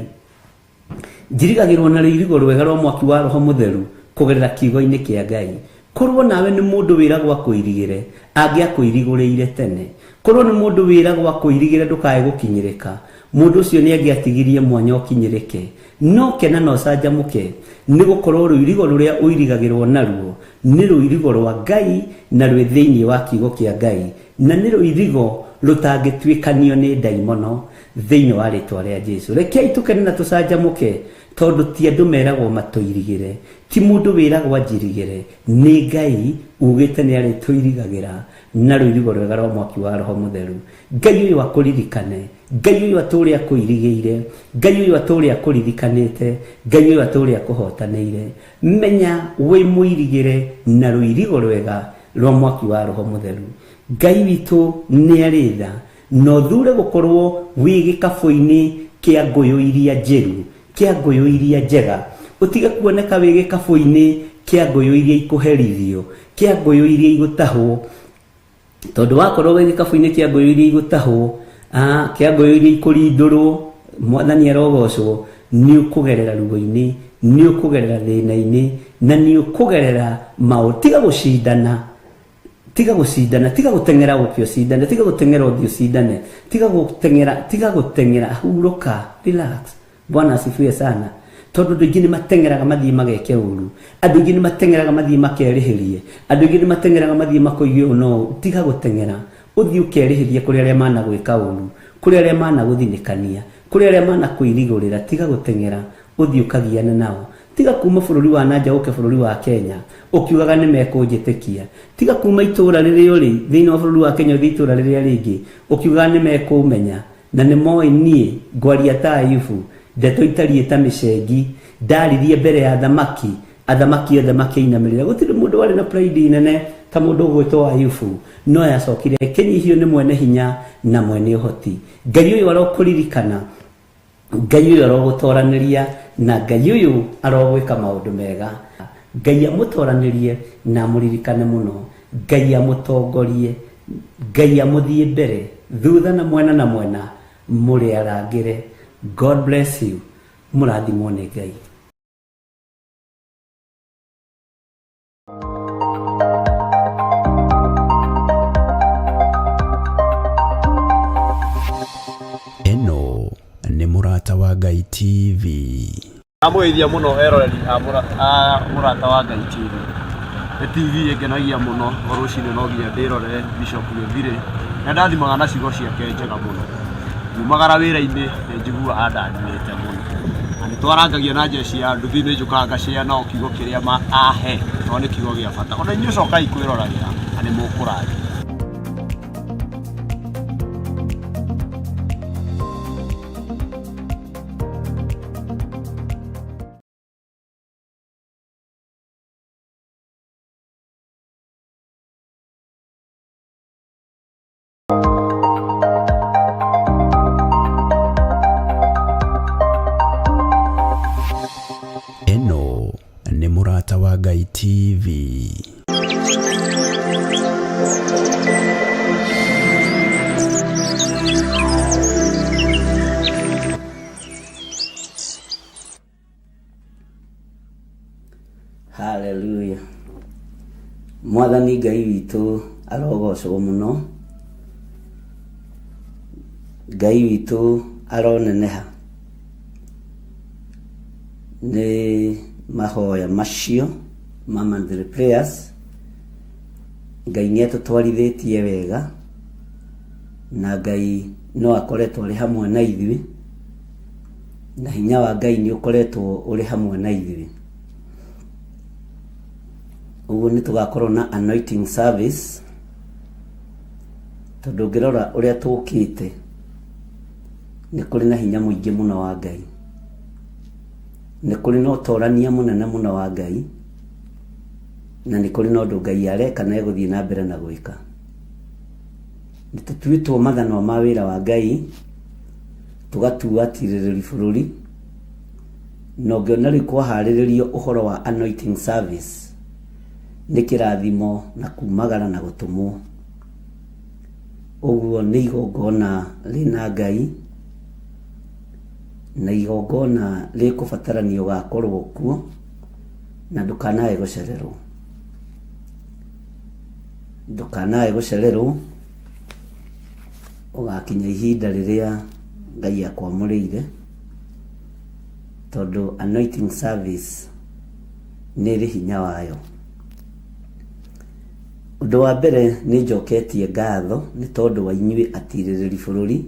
njirigagirwo na ruirigo rwega rwa mwaki wa roho mutheru kugerera kiugo-ini kia Ngai korwo nawe ni mundu wiragwo akuirigire angiakuirigurire tene korwo ni mundu wiragwo akuirigire ndukae gukinyirika mundu ucio ni angiatigirie mwanya ukinyirike no kena no canjamuke ni gukorwo ruirigo ruria uirigagirwo naruo ni ruirigo rwa Ngai na rwi thiini wa kiugo kia Ngai na ni ruirigo rutangituikanio ni daimono thiini wa ritwa ria Jesu rekei tukene na tucanjamuke tondu ti andu meragwo matuirigire ti mundu wiragwo anjirigire ni Ngai ugite ni ari tuirigagira na ruirigo rwega rwa mwaki wa roho mutheru Ngai uyu akuririkane Ngai uyu aturi akuirigiire Ngai uyu aturi akuririkanite Ngai uyu aturi akuhotanire menya we muirigire na ruirigo rwega rwa mwaki wa roho mutheru Ngai witu ni aritha no thure gukorwo wi gikabu-ini kia nguyu iria njeru, kia nguyu iria njega, utige kuoneka wi gikabu-ini kia nguyu iria ikuherithio, kia nguyu iria igutahwo. Tondu wakorwo wi gikabu-ini kia nguyu iria igutahwo, kia nguyu iria ikurindurwo, Mwathani arogocwo, ni ukugerera rugo-ini, ni ukugerera thina-ini, na ni ukugerera tiga gucindana, tiga gutengera gukio cindane, tiga gutengera uthio cindane, tiga gutengera, huruka, relax. Bwana asifiwe sana. Tondu andu aingi ni matengeraga mathii mageke uru, andu aingi ni matengeraga mathii makerihirie, andu aingi ni matengeraga mathii makoigio no. Tiga gutengera, uthii ukerihirie kuri aria mana gwika uru, kuri aria mana guthinikania, kuri aria mana kuirigurira. Tiga gutengera, uthii ukagiana nao. Tiga kuma bururi wa nanja uke bururi wa Kenya ukiugaga ni mekunjitikia. Tiga kuma itura riri uri thiini wa bururi wa Kenya uthi itura riri ringi ukiugaga ni mekumenya na ni moi nie ngwaria ta Ayubu, ndeto itarie ta micengi, ndaririe mbere ya athamaki othe makiinamirira. Gutiri mundu wari na pride nene ta mundu gwitwo Ayubu, no yacokire kinyihio ni mwene hinya na mwene uhoti. Ngai uyu arokuririkana, Ngai uyu arogutoraniria, na Ngai uyu arogwika maundu mega. Ngai amutoranirie na amuririkane muno, Ngai amutongorie, Ngai amuthie mbere, thutha na mwena muri arangire. God bless you. Murathimwo ni Ngai. Eno ni Murata wa Ngai TV. Amwithia muno eroreri Murata wa Ngai TV. TV ĩngenagia muno ruciinĩ no nginya ndĩrorere Bishop Gĩthirĩ, na ndathimaga na ciugo ciake njega muno. Nyumagara wĩra-inĩ njiguaga andanĩte muno, na nĩtwarangagia na njeci ya nduthi, nĩ njũkaga ngacĩa nao kiugo kĩrĩa ahe, tondũ nĩ kiugo gĩa bata. Ona inyuĩ cokai kwĩroragĩra na nĩ mũkũrathimwo. Eno ni Murata wa Ngai TV. Hallelujah. Mwathani Ngai witu arogocwo muno, Ngai witu aroneneha. Ni mahoya macio monthly prayers Ngai nĩ atũtwarithitie wega, na Ngai no akoretwo ari hamwe na ithuĩ, na hinya wa Ngai nĩ ukoretwo uri hamwe na ithuĩ. Uguo nĩ tugakorwo na anointing service, tondu ngirora uria tukite nĩ kũrĩ na hinya mũingĩ muno wa Ngai, nĩ kũrĩ na ũtorania mũnene muno wa Ngai, na nĩ kũrĩ na ũndũ Ngai areka na egũthiĩ na mbere na gwĩka. Nĩ tũtuĩtwo mathanwa ma wĩra wa Ngai, tũgatua atirĩrĩri bũrũri, na ũngĩona rĩu kwaharĩrĩrio ũhoro wa anointing service nĩ kĩrathimo na kumagara na gũtũmwo. Ũguo nĩ igongona rĩna Ngai, na igongona rĩkũbatarania ũgakorwo kuo, na ndũkanae gũcererwo. Ndũkanae gũcererwo, ũgakinya ihinda rĩrĩa Ngai akwamũrĩire, tondu anointing service nĩ ĩrĩ hinya wayo. Ũndũ wa mbere nĩ njoketie ngatho nĩ tondũ wa inyuĩ atirĩrĩri bũrũri,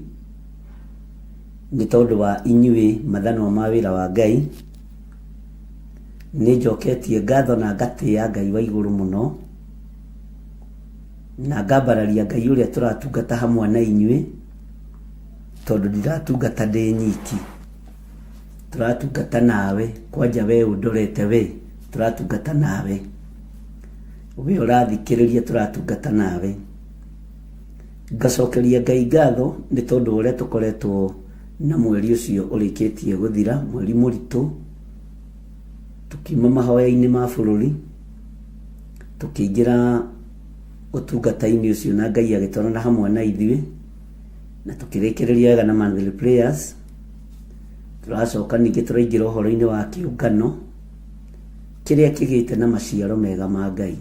nĩ tondũ wa inyuĩ mathanwa ma wĩra wa Ngai. Nĩ njoketie ngatho na ngatĩĩa Ngai wa igũrũ mũno, na ngambararia Ngai ũrĩa tũratungata hamwe na inyuĩ, tondũ ndiratungata ndĩ nyiki, turatungata nawe. Kwanja we ũndorete we, turatungata nawe. We ũrathikĩrĩria, turatungata nawe. ngacokeria Ngai ngatho nĩ tondũ ũrĩa tũkoretwo na mweri ũcio ũrĩkĩtie gũthira, mweri mũritũ, tukiuma mahoya-inĩ ma bũrũri, tukĩingĩra ũtungata-inĩ ũcio na Ngai agĩtwarana hamwe na ithuĩ, na tukĩrĩkĩrĩria wega na monthly prayers. Tũracoka ningĩ tũraingĩra ũhoro-inĩ wa kĩũngano kĩrĩa kĩgĩte na maciaro mega ma Ngai,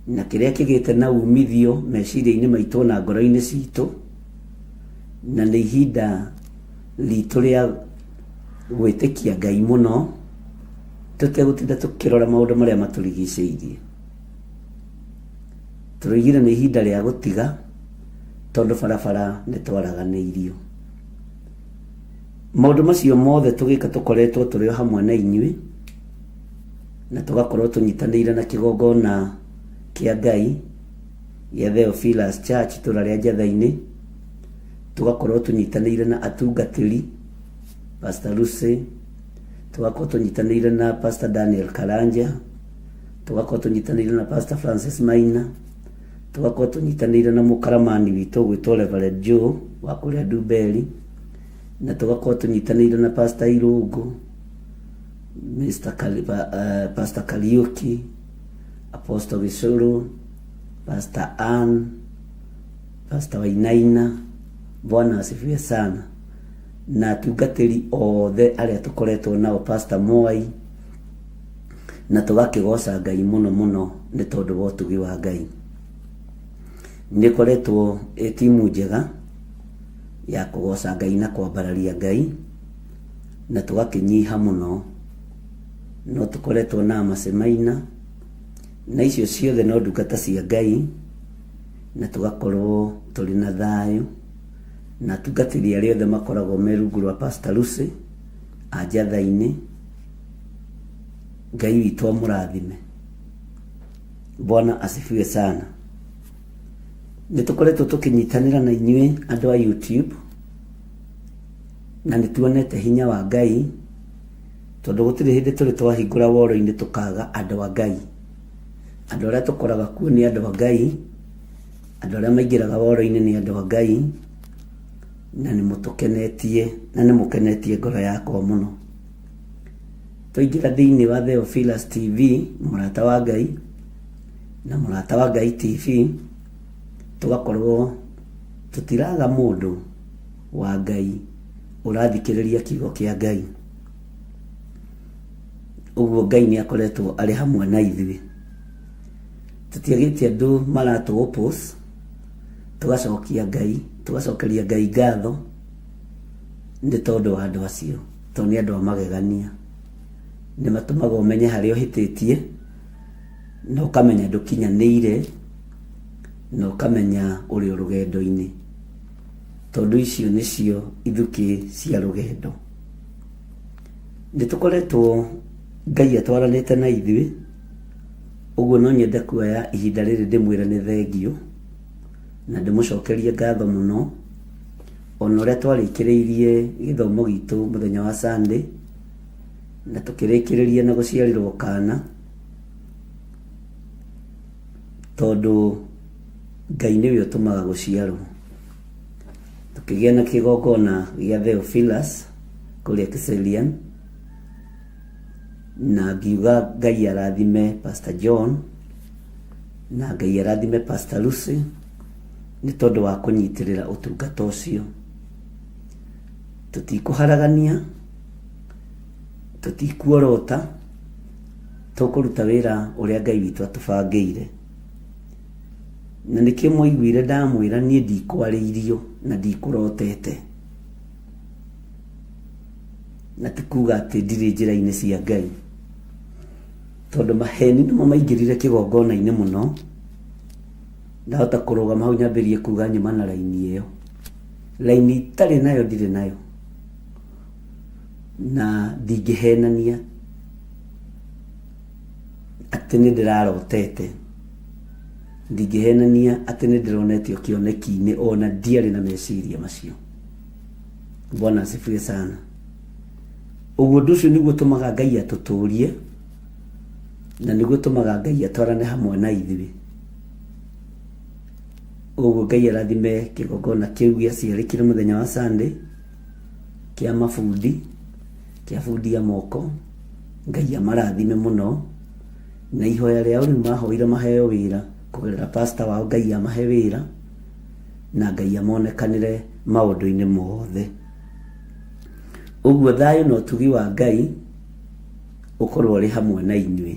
na kĩrĩa kĩgĩte na umithio meciria-inĩ maitũ na ngoro-inĩ citũ, na nĩ ihinda ritũ rĩa gwĩtĩkia Ngai mũno, tũtegũtinda tũkĩrora maũndũ marĩa matũrigicĩirie. Tũroigire nĩ ihinda rĩa gũtiga tondũ barabara nĩ twaraganĩirio. Maũndũ macio mothe tũgĩka tũkoretwo tũrĩ hamwe na inyuĩ, na tũgakorwo tũnyitanĩire na kĩgongona kĩa Ngai gĩa Theophilus Church itũra rĩa Njatha-inĩ, tugakorwo tunyitanĩire na atungatĩri Pastor Lucy, tugakorwo tunyitanĩire na Pastor Daniel Karanja, tugakorwo tunyitanĩire na Pastor Francis Maina, tugakorwo tunyitanĩire na mũkaramani witũ gwĩtwo Reverend Joe wa kũrĩa Ndumberi, na tugakorwo tunyitanĩire na Pastor Irungu, Pastor Kariuki, Apostle Gicuru, Pastor Ann, Pastor Wainaina. Bwana asifiwe sana. Na atungatĩri othe arĩa tũkoretwo nao, Pastor Moi, na tũgakĩgoca Ngai mũno mũno nĩ tondũ wa ũtugi wa Ngai. Nĩ koretwo timu njega ya kũgoca Ngai na kwambararia Ngai, na tũgakĩnyiha mũno, no tũkoretwo na macemaina, na icio ciothe no ndungata cia Ngai, na tũgakorwo tũrĩ na thayũ, na atungatĩri arĩa othe makoragwo me rungu rwa Pastor Lucy a Njatha-inĩ. Ngai witũ amũrathime. Bwana asifiwe sana. Nĩ tũkoretwo tũkĩnyitanĩra na inyuĩ andũ a YouTube, na nĩ tuonete hinya wa Ngai, tondũ gũtirĩ hĩndĩ tũrĩ twahingũra woro-inĩ tũkaga andũ a Ngai. Andũ arĩa tũkoraga kuo nĩ andũ a Ngai, andũ arĩa maingĩraga woro-inĩ nĩ andũ a Ngai, na nĩ mũtũkenetie na nĩ mũkenetie ngoro yakwa mũno. Tũingĩra thĩinĩ wa Theophilus TV, mũrata wa Ngai, na mũrata wa Ngai TV, tũgakorwo tũtiraga mũndũ wa Ngai ũrathikĩrĩria kiugo kĩa Ngai. Ũguo Ngai nĩ akoretwo arĩ hamwe na ithuĩ. Tũtiagĩte andũ maratũ-oppose, tũgacokeria Ngai ngatho nĩ tondũ wa andũ acio, tondũ nĩ andũ a magegania. Nĩ matũmaga ũmenye harĩa ũhĩtĩtie, na ũkamenya ndũkinyanĩire, na ũkamenya ũrĩ o rũgendo-inĩ, tondũ icio nĩcio ithukĩ cia rũgendo. Nĩ tũkoretwo Ngai atwaranĩte na ithuĩ, ũguo no nyende kuoya ihinda rĩrĩ ndĩmwĩre nĩ thengio, na ndĩmũcokerie ngatho mũno, ona ũrĩa twarĩkĩrĩirie gĩthomo gitũ mũthenya wa Sunday, na tũkĩrĩkĩrĩria na gũciarĩrwo kana, tondũ Ngai nĩwe ũtũmaga gũciarwo. Tũkĩgĩa na kĩgongona gĩa Theophilus kũrĩa Kiserian, na ngiuga Ngai arathime Pastor John, na Ngai arathime Pastor Lucy, nĩ tondũ wa kũnyitĩrĩra ũtungata ũcio. Tũtikũharagania, tũtikuorota, tũkũruta wĩra ũrĩa Ngai witũ atũbangĩire. Na nĩkĩo mwaiguire ndamwĩra niĩ ndikwarĩirio na ndikũrotete, na tikuga atĩ ndirĩ njĩra-inĩ cia Ngai, tondũ maheni nĩmo maingĩrire kĩgongona-inĩ mũno. Ndahota kũrũgama hau nyambĩrie kuga nyuma na raini ĩyo. Raini itarĩ nayo ndirĩ nayo, na ndingĩhenania atĩ nĩ ndĩrarotete, ndingĩhenania atĩ nĩ ndĩronetio kĩoneki-inĩ, ona ndiarĩ na meciria macio. Bwana asifiwe sana. Ũguo ũndũ ũcio nĩguo ũtũmaga Ngai atũtũrie, na nĩguo ũtũmaga Ngai atwarane hamwe na ithuĩ. Ũguo Ngai arathime kĩgongona kĩu gĩaciarĩkire mũthenya wa Sunday kĩa mabundi, kĩa bundi ya moko. Ngai amarathime mũno, na ihoya rĩao rĩu mahoire maheo wĩra kũgerera pastor wao. Ngai amahe wĩra na Ngai amonekanĩre maũndũ-inĩ mothe. Ũguo thayũ na ũtugi wa Ngai ũkorwo ũrĩ hamwe na inyuĩ.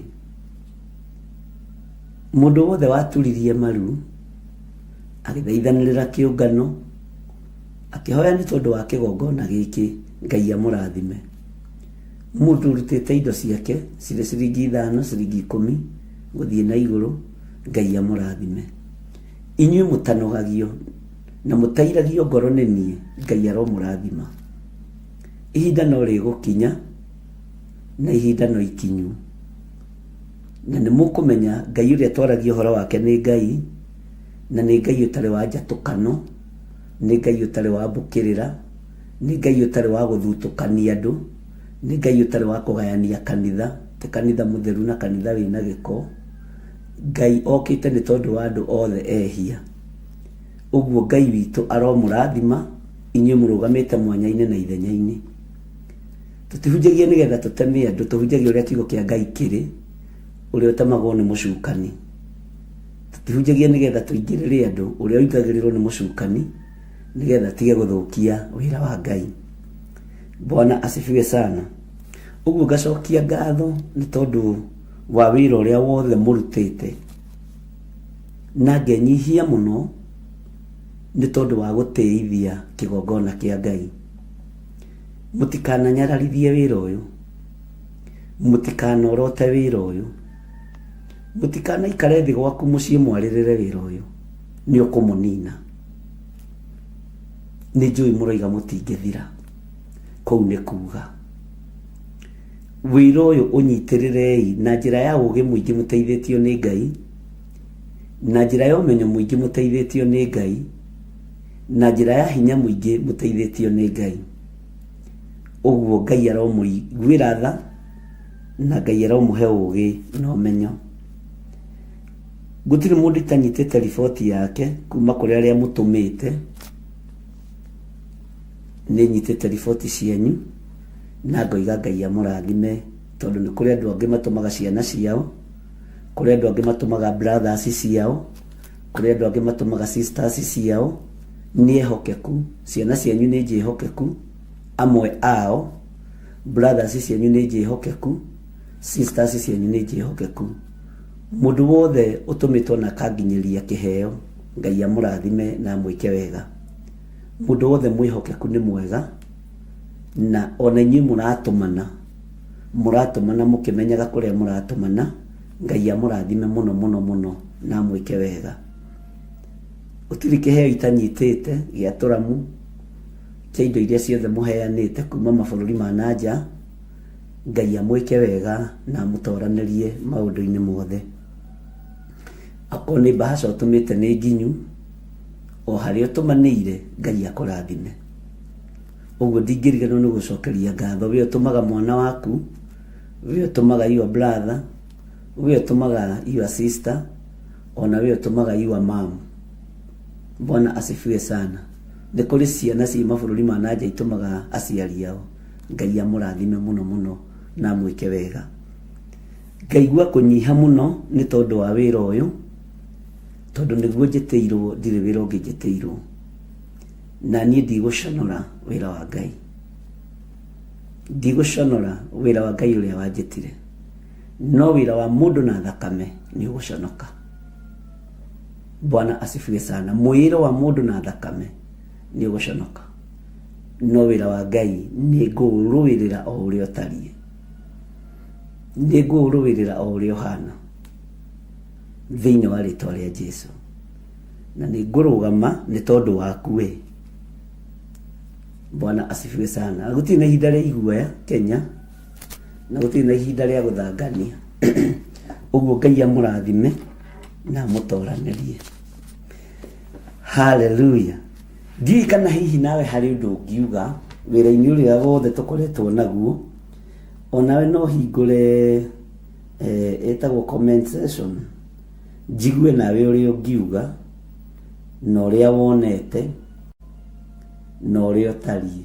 Mũndũ wothe waturirie maru agĩthaithanĩrĩra kĩũngano akĩhoya nĩ tondũ wa kĩgongona gĩkĩ, Ngai amũrathime. Mũndũ ũrutĩte indo ciake cirĩ ciringi 5, ciringi 10 gũthiĩ na igũrũ, Ngai amũrathime. Inyuĩ mũtanogagio na mũtairagio ngoro nĩ niĩ, Ngai aromũrathima. Ihinda no rĩgũkinya na ihinda no ikinyu, na nĩ mũkũmenya Ngai ũrĩa twaragia ũhoro wake nĩ Ngai, na nĩ Ngai ũtarĩ wa njatũkano, nĩ Ngai ũtarĩ wa mbũkĩrĩra, nĩ Ngai ũtarĩ wa gũthutũkania andũ, nĩ Ngai ũtarĩ wa kũgayania kanitha, te kanitha mũtheru na kanitha wĩna gĩko. Ngai okĩte nĩ tondũ wa andũ othe ehia. Ũguo Ngai witũ aromũrathima inyuĩ mũrũgamĩte mwanya-inĩ na ithenya-inĩ. Tũtihunjagia nĩgetha tũteme andũ, tũhunjagia ũrĩa kiugo kĩa Ngai kĩrĩ, ũrĩa ũtemagwo nĩ mũcukani. Tũtihunjagia nĩgetha tũingĩrĩre andũ, ũrĩa ũingagĩrĩrwo nĩ mũcukani nĩgetha tige gũthũkia wĩra wa Ngai. Bwana asifiwe sana. Ũguo ngacokia ngatho nĩ tondũ wa wĩra ũrĩa wothe mũrutĩte, na ngenyihia mũno nĩ tondũ wa gũtĩithia kĩgongona kĩa Ngai. Mũtikananyararithie wĩra ũyũ, mũtikanorote wĩra ũyũ, mũtikanaikare thĩ gwaku mũciĩ mwarĩrĩre wĩra ũyũ, nĩ ũkũmũnina. Nĩ njũĩ mũroiga mũtingĩthira, kũu nĩ kuuga wĩra ũyũ ũnyitĩrĩrei na njĩra ya ũũgĩ mũingĩ mũteithĩtio nĩ Ngai, na njĩra ya ũmenyo mũingĩ mũteithĩtio nĩ Ngai, na njĩra ya hinya mũingĩ mũteithĩtio nĩ Ngai. Ũguo Ngai aromũiguĩra tha na Ngai aromũhe ũũgĩ na ũmenyo. Gũtirĩ mũndũ itanyitĩte riboti yake kuma kũrĩ arĩa mũtũmĩte. Nĩ nyitĩte riboti cianyu na ngoiga Ngai amũrathime, tondũ nĩ kũrĩ andũ angĩ matũmaga ciana ciao, kũrĩ andũ angĩ matũmaga brothers ciao, kũrĩ andũ angĩ matũmaga sisters ciao. Nĩ ehokeku, ciana cianyu nĩ njĩhokeku, amwe ao brothers cianyu nĩ njĩhokeku, sisters cianyu nĩ njĩhokeku. Mũndũ wothe ũtũmĩtwo na kanginyĩria kĩheo, Ngai amũrathime na amwĩke wega. Mũndũ wothe mwĩhokeku nĩ mwega, na ona inyuĩ mũratũmana mũkĩmenyaga kũrĩa mũratũmana. Ngai amũrathime mũno mũno mũno na amwĩke wega. Gũtirĩ kĩheo itanyitĩte gĩa tũramu kĩa indo iria ciothe mũheanĩte kuma mabũrũri ma nanja. Ngai amwĩke wega na amũtoranĩrie maũndũ-inĩ mothe. Akorwo nĩ mbahaca ũtũmĩte nĩ nginyu, o harĩa ũtũmanĩire, Ngai akũrathime. Ũguo ndingĩriganĩrwo nĩ gũcokeria ngatho. We ũtũmaga mwana waku, we ũtũmaga your brother, we ũtũmaga your sister, ona we ũtũmaga your mom. Bwana asifiwe sana. Nĩ kũrĩ ciana ci mabũrũri ma nanja itũmaga aciari ao. Ngai amũrathime mũno mũno na amwĩke wega. Ngaigua kũnyiha mũno nĩ tondũ wa wĩra ũyũ, tondũ nĩguo njĩtĩirwo, ndirĩ wĩra ũngĩ njĩtĩirwo, na niĩ ndigũconora wĩra wa Ngai. Ndigũconora wĩra wa Ngai ũrĩa wanjĩtire, no wĩra wa mũndũ na thakame nĩ ũgũconoka. Bwana asifiwe sana. Mwĩra wa mũndũ na thakame nĩ ũgũconoka, no wĩra wa Ngai nĩ ngũũrũĩrĩra o ũrĩa ũtariĩ, nĩ ngũũrũĩrĩra o ũrĩa ũhana thĩinĩ wa rĩtwa rĩa Jesũ, na nĩ ngũrũgama nĩ tondũ waku we. Bwana asifiwe sana. Gũtirĩ na ihinda rĩa iguoya Kenya, na gũtirĩ na ihinda rĩa gũthangania. Ũguo Ngai amũrathime na amũtoranĩrie. Hallelujah. Ndiũĩ kana hihi nawe harĩ ũndũ ũngiuga wĩra-inĩ ũrĩa wothe tũkoretwo naguo, onawe no hingũre ĩtagwo comment section, njigue nawe ũrĩa ũngiuga, na ũrĩa wonete na ũrĩa ũtariĩ.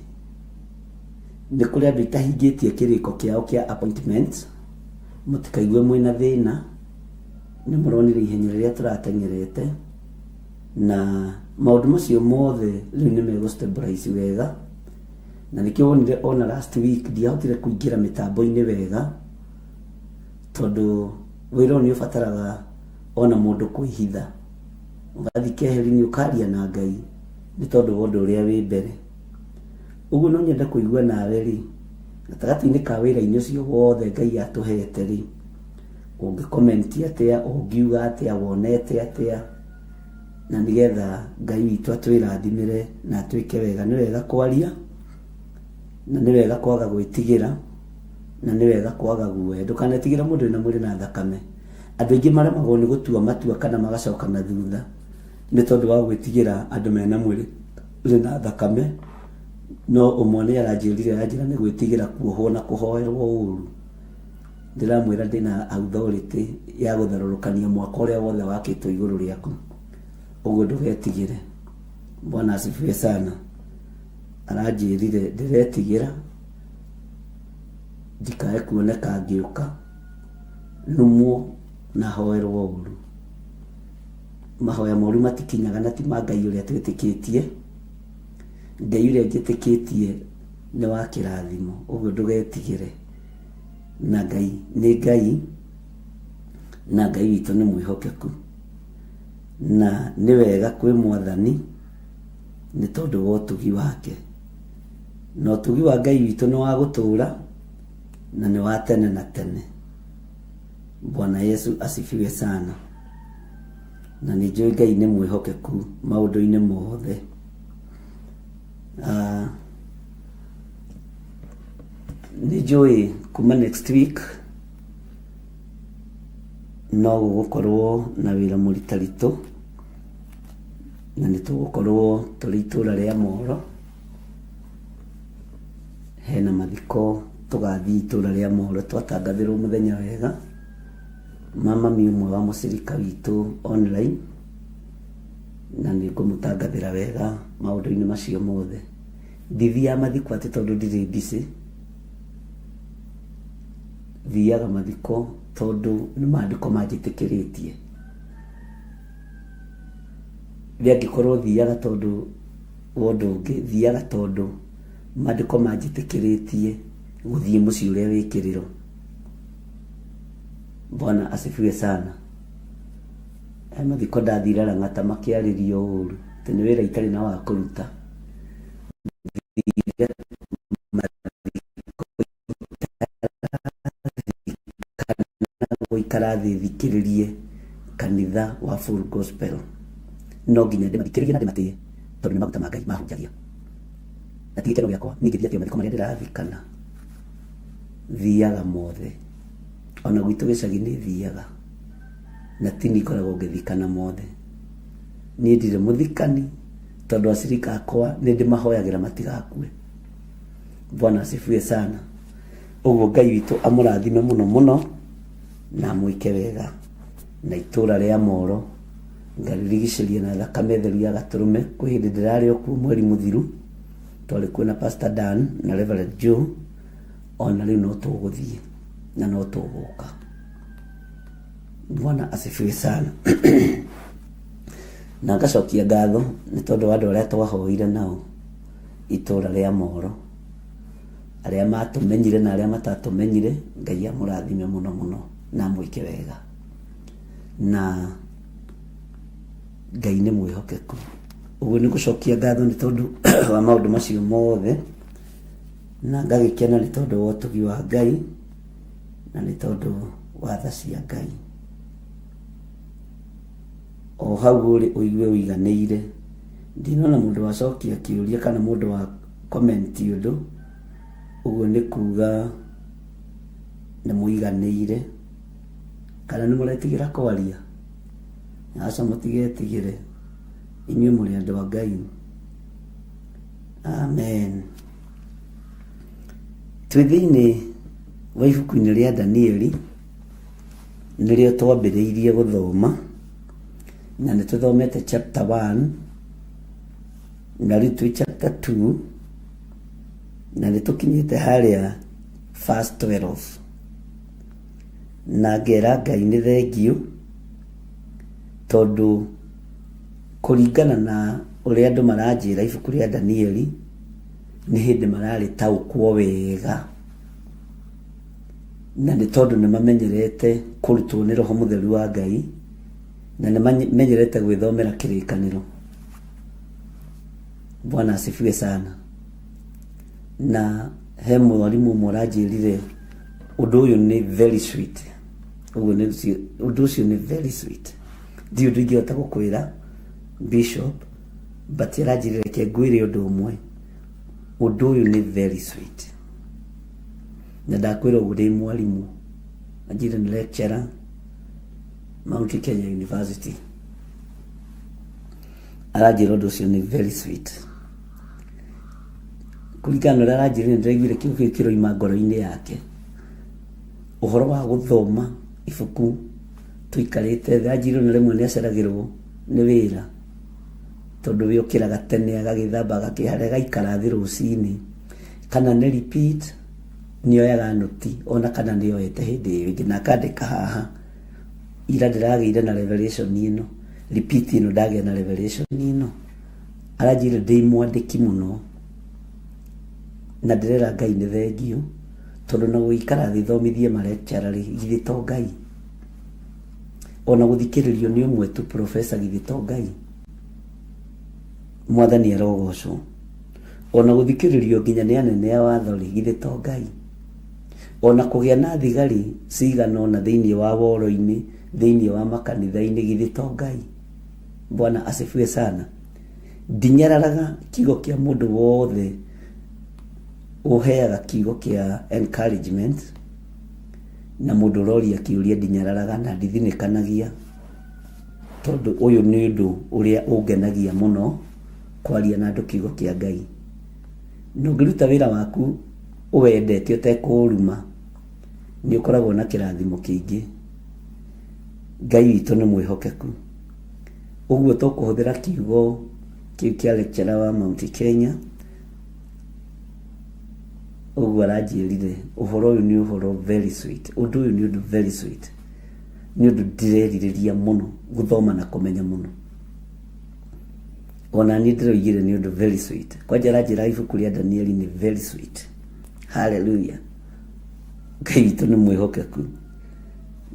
Nĩ kũrĩ andũ itahingĩtie kĩrĩko kĩao kĩa appointment, mũtikaigue mwĩna thĩna, nĩ mũronire ihenya rĩrĩa tũratengerete, na maũndũ macio mothe rĩu nĩ megũ-stabilize wega, na nĩkĩo wonire ona last week ndiahotire kũingĩra mĩtambo-inĩ wega, tondũ wĩra ũyũ nĩ ũbataraga ona mũndũ kwĩhitha, ũgathiĩ keheri-inĩ ũkaria na Ngai nĩ tondũ wa ũndũ ũrĩa wĩ mbere. Ũguo no nyende kũigua nawe rĩ, gatagatĩ-inĩ ka wĩra-inĩ ũcio wothe Ngai atũhete rĩ, ũngĩkomenti atĩa, ũngiuga atĩa, wonete atĩa, na nĩgetha Ngai witũ atwĩrathimĩre na atwĩke wega. Nĩ wega kwaria, na nĩ wega kwaga gwĩtigĩra, na nĩ wega kwaga guoya. Ndũkanetigĩre mũndũ wĩna mwĩrĩ na thakame. Andũ aingĩ maremagwo nĩ gũtua matua kana magacoka na thutha nĩ tondũ wa gwĩtigĩra andũ mena mwĩrĩ na thakame. No ũmwe nĩ aranjĩrire anjĩra nĩ gwĩtigĩra kuohwo na kũhoerwo ũũru. Ndĩramwĩra ndĩna authority ya gũtharũrũkania mwaka ũrĩa wothe wakĩtwo igũrũ rĩaku. Ũguo ndũgetigĩre. Bwana asifiwe sana. Aranjĩrire ndĩretigĩra ndikae kuoneka ngĩũka numwo na hoerwo ũũru. Mahoya moru matikinyaga na ti ma Ngai ũrĩa twĩtĩkĩtie. Ngai ũrĩa njĩtĩkĩtie nĩ wa kĩrathimo. Ũguo ndũgetigĩre. Na Ngai nĩ Ngai, na Ngai witũ nĩ mwĩhokeku, na nĩ wega kwĩ Mwathani nĩ tondũ wa ũtugi wake. Na ũtugi wa Ngai witũ nĩ wa gũtũũra na nĩ wa tene na tene. Bwana Yesu asifiwe sana. Na nĩ njũĩ Ngai nĩ mwĩhokeku maũndũ-inĩ mothe. Nĩ njũĩ kuma next week no gũgũkorwo na wĩra mũritaritũ, na nĩ tũgũkorwo tũrĩ itũũra rĩa Moro. Hena mathiko tũgathiĩ itũũra rĩa Moro, twatangathĩrwo mũthenya wega. Mama mi ũmwe wa mũcirika witũ online, na nĩ ngũmũtangathĩra wega maũndũ-inĩ macio mothe. Ndithiaga mathiko atĩ tondũ ndirĩ busy, thiaga mathiko tondũ nĩ maandĩko manjĩtĩkĩrĩtie. Rĩrĩa angĩkorwo thiaga tondũ wa ũndũ ũngĩ, thiaga tondũ maandĩko manjĩtĩkĩrĩtie gũthiĩ mũciĩ ũrĩa wĩkĩrĩro. Bwana asifiwe sana. Mathiko ndathire Lang'ata makĩarĩrio ũũru atĩ nĩ wĩra itarĩ na wa kũruta. Gũikara thĩ thikĩrĩrie kanitha wa Full Gospel. No nginya ndĩmathikĩrĩrie na ndĩmatĩye tondũ nĩ maguta ma Ngai mahunjagia. Na ti gĩkeno gĩakwa niĩ ngĩthiĩ atĩ mathiko marĩa ndĩrathikana thiaga mothe. Ona gwitũ gĩcagi-inĩ thiaga, na ti niĩ ngoragwo ngĩthikana mothe. Niĩ ndirĩ mũthikani tondũ acirika akwa nĩ ndĩmahoyagĩra matigakue. Bwana asifiwe sana. Ũguo Ngai witũ amũrathime mũno mũno na mwĩke wega na itũũra rĩa Moro. Ngarigicĩria na thakame theru ya Gatũrũme. Kwĩ hĩndĩ ndĩrarĩ o kuo mweri mũthiru twarĩ kuo na Pastor Dan na Reverend Joe. Ona rĩu no tũgũthiĩ na no tũgũka. Bwana asifiwe sana. Na ngacokia ngatho nĩ tondũ wa andũ arĩa twahoire nao itũũra rĩa Moro, arĩa matũmenyire na arĩa matatũmenyire. Ngai amũrathime mũno mũno na mwĩke wega, na Ngai nĩ mwĩhokeku. Ũguo nĩ gũcokia ngatho nĩ tondũ wa maũndũ macio mothe, na ngagĩkena nĩ tondũ wa ũtugi wa Ngai na nĩ tondũ wa tha cia Ngai. O hau ũrĩ ũigue ũiganĩire. Ndinona mũndũ wacokia kĩũria kana mũndũ wa comment ũndũ. Ũguo nĩ kuga nĩ mũiganĩire kana nĩ mũretigĩra kwaria. Aca mũtigetigĩre, inyuĩ mũrĩ andũ a Ngai. Amen. Twĩ thĩinĩ wa ibuku-inĩ rĩa Danieli nĩrĩo twambĩrĩirie gũthoma, na nituthomete chapter 1 na rĩu twĩ chapter 2 na nĩtũkinyĩte harĩa verse 12 na ngera Ngai nĩ thengio tondũ kũringana na ũrĩa andũ maranjĩra ibuku rĩa Danieli nĩ hĩndĩ mararĩtaũkwo wega, na nĩ tondũ nĩ mamenyerete kũrutwo nĩ Roho Mũtheru wa Ngai na nĩ mamenyerete gwĩthomera kĩrĩkanĩro. Bwana asifiwe sana. Na he mwarimu ũmwe aranjĩrire ũndũ ũyũ nĩ very sweet. Ũndũ ũcio nĩ very sweet. Ndiũ ndingĩhota gũkwĩra Bishop, but aranjĩrire ke ngwĩre ũndũ ũmwe. Ũndũ ũyũ nĩ very sweet. Na ndakwĩra ũguo ndĩ mwarimu, anjĩra nĩ lecturer Mount Kenya University. Aranjĩra ũndũ ũcio nĩ very sweet. Kũringana na aranjĩra nĩ ndaiguire kiugo kĩroima ngoro-inĩ yake. Ũhoro wa gũthoma ibuku tũikarĩte thĩ, anjĩra nĩ rĩmwe nĩ aceragĩrwo nĩ wĩra tondũ we ũkĩraga tene agagĩthamba agakĩharĩa agaikara thĩ rũcinĩ, kana nĩ repeat nĩoyaga noti ona kana nĩoete hĩndĩ ĩyo ĩngĩ na akandĩka haha, ira ndĩragĩire na revelation ĩno, repeat ĩno ndagĩa na revelation ĩno. Aranjĩra ndĩ mwandĩki mũno na ndĩrera Ngai nĩ thengio tondũ na gũikara thĩ thomithie malecturer githĩ to Ngai, ona gũthikĩrĩrio nĩ ũmwe tu professor githĩ to Ngai. Mwathani arogocwo. Ona gũthikĩrĩrio nginya nĩ anene a watho githĩ to Ngai. Ona kũgĩa na thigari cigana ona thĩinĩ wa woro-inĩ, thĩinĩ wa makanitha-inĩ githĩ to Ngai. Bwana asifiwe sana. Ndinyararaga kiugo kĩa mũndũ wothe ũheaga kiugo kĩa encouragement, na mũndũ ũroria kĩũria ndinyararaga na ndithinĩkanagia, tondũ ũyũ nĩ ũndũ ũrĩa ũngenagia mũno kwaria na andũ kiugo kĩa Ngai. Na ũngĩruta wĩra waku ũwendete ũtekũũruma nĩ ũkoragwo na kĩrathimo kĩingĩ. Ngai witũ nĩ mwĩhokeku. Ũguo tũkũhũthĩra kiugo kĩu kĩa lecturer wa Mount Kenya. Ũguo aranjĩrire ũhoro ũyũ nĩ ũhoro very sweet. Ũndũ ũyũ nĩ ũndũ very sweet. Nĩ ũndũ ndirerirĩria mũno gũthoma na kũmenya mũno. Ona niĩ ndĩroigire nĩ ũndũ very sweet. Kwanja aranjĩra ibuku rĩa Danieli nĩ very sweet. Hallelujah. Ngai witũ nĩ mwĩhokeku.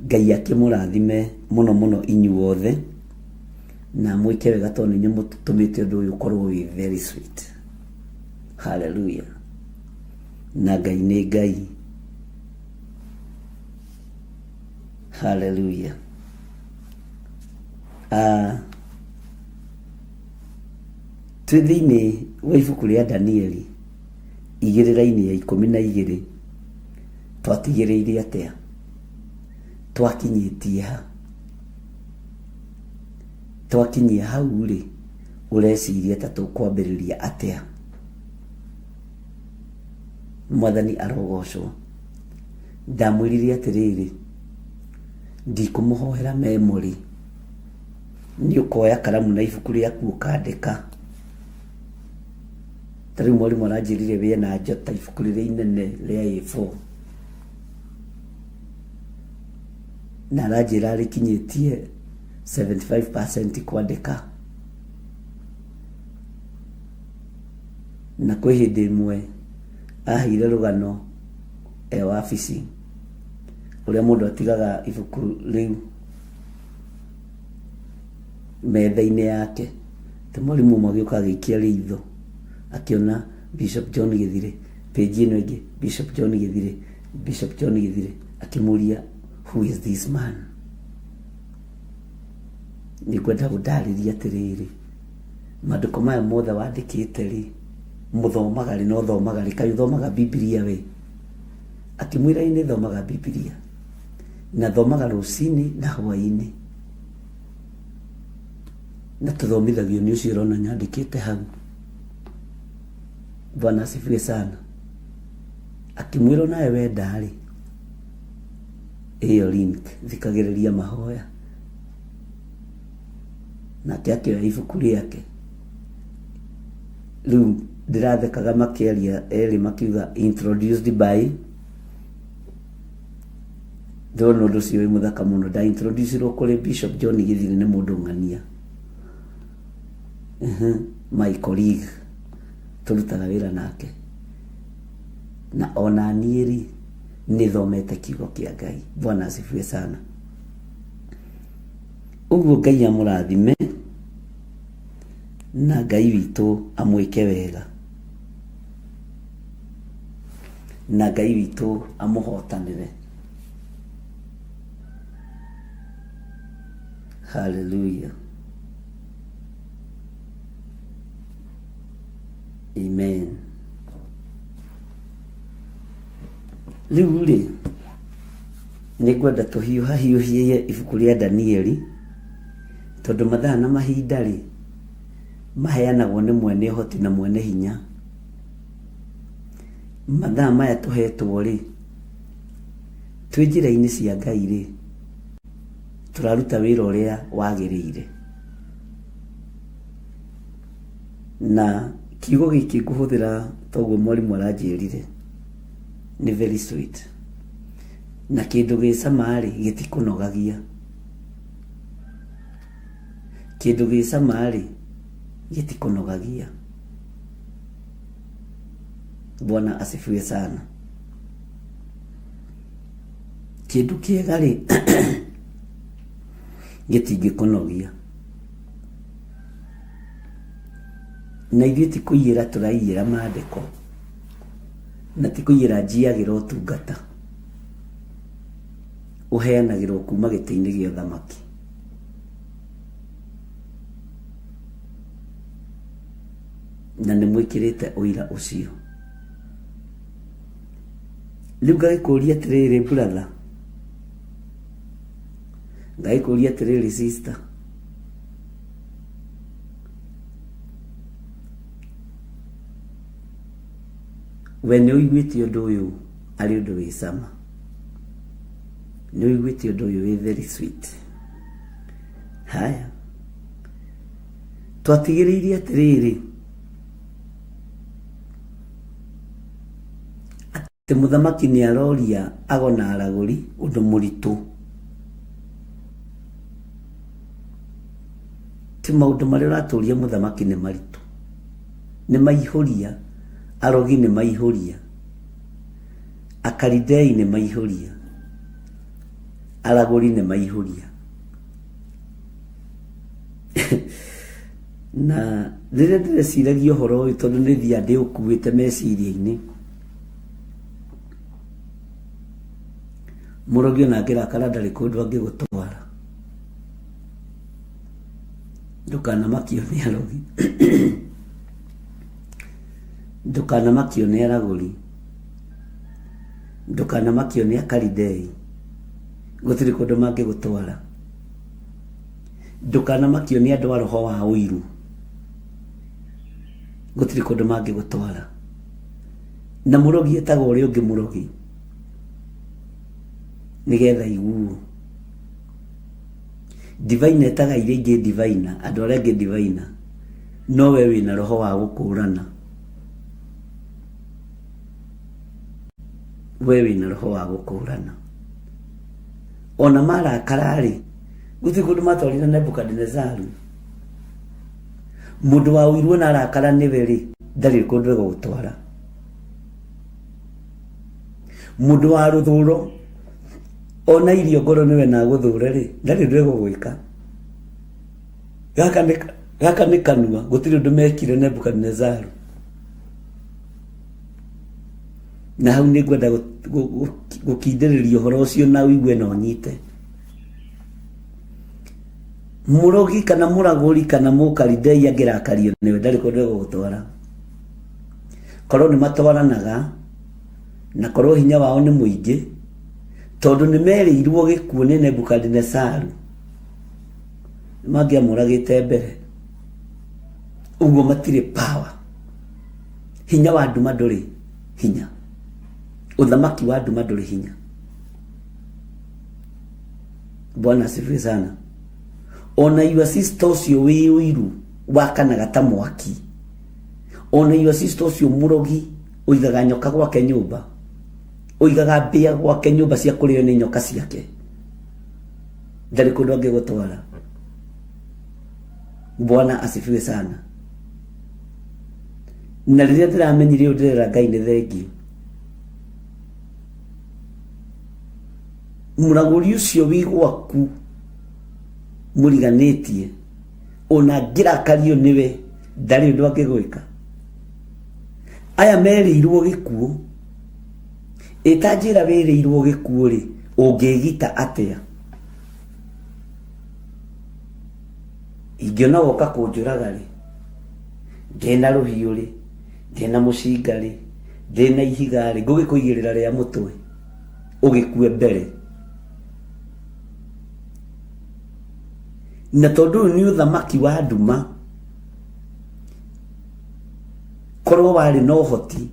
Ngai akĩmũrathime mũno mũno inyuothe na mwĩke wega tondũ nĩ mũtũmĩte ũndũ ũyũ ũkorwo wĩ very sweet. Hallelujah. Na Ngai nĩ Ngai. Hallelujah. Twĩ thĩinĩ wa ibuku rĩa Danieli igĩrĩra-inĩ ya 12 twatigĩrĩire atĩa, twakinyĩtie ha, twakinyia hau rĩ ũreciria ta tũkwambĩrĩria atĩa. Mwathani arogocwo. Ndamwĩrire atĩrĩrĩ, ndikũmũhoera memory, nĩ ũkoya karamu na ibuku rĩaku ũkandĩka. Tarĩu mwarimũ aranjĩrire wĩ na njota ibuku rĩrĩa inene rĩa A4 na aranjĩra rĩkinyĩtie 75% kwandĩka, na kwĩ hĩndĩ ĩmwe ahire rũgano wabici ũrĩa mũndũ atigaga ibuku rĩu metha-inĩ yake. Te mwarimũ ũmwe agĩũka agĩikia ritho akiona Bishop John Gĩthire, page ĩno ĩngĩ Bishop John Gĩthire, Bishop John Gĩthire, akĩmũria who is this man. Nĩngwenda gũndarĩria atĩrĩrĩ, maandĩko maya mothe wandĩkĩte rĩ mũthomaga rĩ no thomaga rĩ, kaĩ ũthomaga Biblia we? Akĩmwĩra nĩ thomaga Biblia na thomaga rũcinĩ na hwaĩ-inĩ na tũthomithagio nĩ ũcio ũrona nyandĩkĩte hau. Bwana asifiwe sana. Akĩmwĩra nawe wenda rĩ ĩyo link thikagĩrĩria mahoya. nake akĩoya ibuku rĩake. Rĩu ndĩrathekaga makĩaria erĩ makiuga introduced by, ndĩrona ũndũ ũcio wĩ mũthaka mũno. Introducirwo kũrĩ Bishop John Githiri nĩ mũndũ ng'ania, my colleague, tũrutaga wĩra nake, na ona niĩ nĩ thomete kiugo kĩa Ngai. Bwana asifiwe sana. Ũguo Ngai amũrathime na Ngai witũ amwĩke wega, na Ngai witũ amũhotanĩre. Hallelujah. Amen. Rĩu rĩ, nĩngwenda tũhiũhahiũhie ibuku rĩa Danieli, tondũ mathaa na mahinda rĩ maheanagwo nĩ mwene ũhoti na mwene hinya. Mathaa maya tũhetwo rĩ, twĩ njĩra-inĩ cia Ngai rĩ, tũraruta wĩra ũrĩa wagĩrĩire. Na kiugo gĩkĩ ngũhũthĩra toguo mwarimũ aranjĩrire nĩ very sweet, na kĩndũ gĩ cama rĩ gĩtikũnogagia, kĩndũ gĩ cama rĩ gĩtikũnogagia. Bwana asifiwe sana. Kĩndũ kĩega rĩ gĩtingĩkũnogia, na ithuĩ ti kũiyĩra tũraiyĩra maandĩko, na ti kũiyĩra njiagĩra ũtungata ũheanagĩrwo kuma gĩtĩ-inĩ gĩa ũthamaki. Na nĩ mwĩkĩrĩte ũira ũcio. Rĩu ngagĩkũria atĩrĩrĩ brother, ngagĩkũria atĩrĩrĩ sister, we nĩ ũiguĩte ũndũ ũyũ arĩ ũndũ wĩ cama, nĩ ũiguĩte ũndũ ũyũ wĩ very sweet. Haya, twatigĩrĩire atĩrĩrĩ atĩ mũthamaki nĩ aroria ago na aragũri ũndũ mũritũ. Ti maũndũ marĩa ũratũria mũthamaki nĩ maritũ, nĩ maihũria. Arogi nĩ maihũria, Akalidei nĩ maihũria, aragũri nĩ maihũria. Na rĩrĩa ndĩreciragia ũhoro ũyũ, tondũ nĩ thia ndĩũkuĩte meciria-inĩ, mũrogi ona angĩrakara ndarĩ kũndũ angĩgũtwara. Ndũkanamakio nĩ arogi, ndũkanamakio nĩ aragũri, ndũkanamakio nĩ Akalidei, gũtirĩ kũndũ mangĩgũtwara. Ndũkanamakio nĩ andũ a roho wa ũiru, gũtirĩ kũndũ mangĩgũtwara. Na mũrogi etagwo ũrĩa ũngĩ mũrogi nĩgetha iguo. Divine etaga iria ingĩ divine, andũ arĩa angĩ divine, no we wĩna roho wa gũkũrana, we wĩna roho wa gũkũrana. Ona marakara rĩ, gũtirĩ kũndũ matwarire Nebukadnezaru. Mũndũ wa ũiru na arakara nĩwe rĩ, ndarĩ kũndũ egũgũtwara. Mũndũ wa rũthũro ona irio ngoro nĩwe na gũthũre rĩ, ndarĩ ũndũ egũgwĩka. Gaka nĩ kanua, gũtirĩ ũndũ mekire Nebukadnezaru. Na hau nĩ ngwenda gũkindĩrĩria ũhoro ũcio na ũigue na ũnyite. Mũrogi kana mũragũri kana Mũkalidei angĩrakario nĩwe, ndarĩ kũndũ egũgũtwara. Korwo nĩ matwaranaga, na korwo hinya wao nĩ mũingĩ, tondũ nĩ merĩirwo gĩkuũ nĩ Nebukadnezaru, mangĩamũragĩte mbere. Ũguo matirĩ power. Hinya wa nduma ndũrĩ hinya, ũthamaki wa nduma ndũrĩ hinya. Bwana asifiwe sana. ona your sister ucio wi uiru wakanaga ta mwaki, ona your sister ucio murogi uigaga nyoka gwake nyumba, uigaga mbia gwake nyumba cia kurio ni nyoka ciake, ndari kundu ange gutwara. Bwana asifiwe sana. Na riria ndiramenyire ndirera Ngai ni thengio. Muraguri ucio wi gwaku muriganitie ona ngirakario niwe ndari undu angigwika. Aya merirwo gikuo, itanjira wirirwo gikuo ri ungigita atia? Ingiona woka kunjuraga ri, ndina ruhiu ri, ndina mucinga ri, ndina ihiga ri, ngugikuigirira ria mutwe ugikue mbere. Na tondu ni uthamaki wa nduma, korwo wari no hoti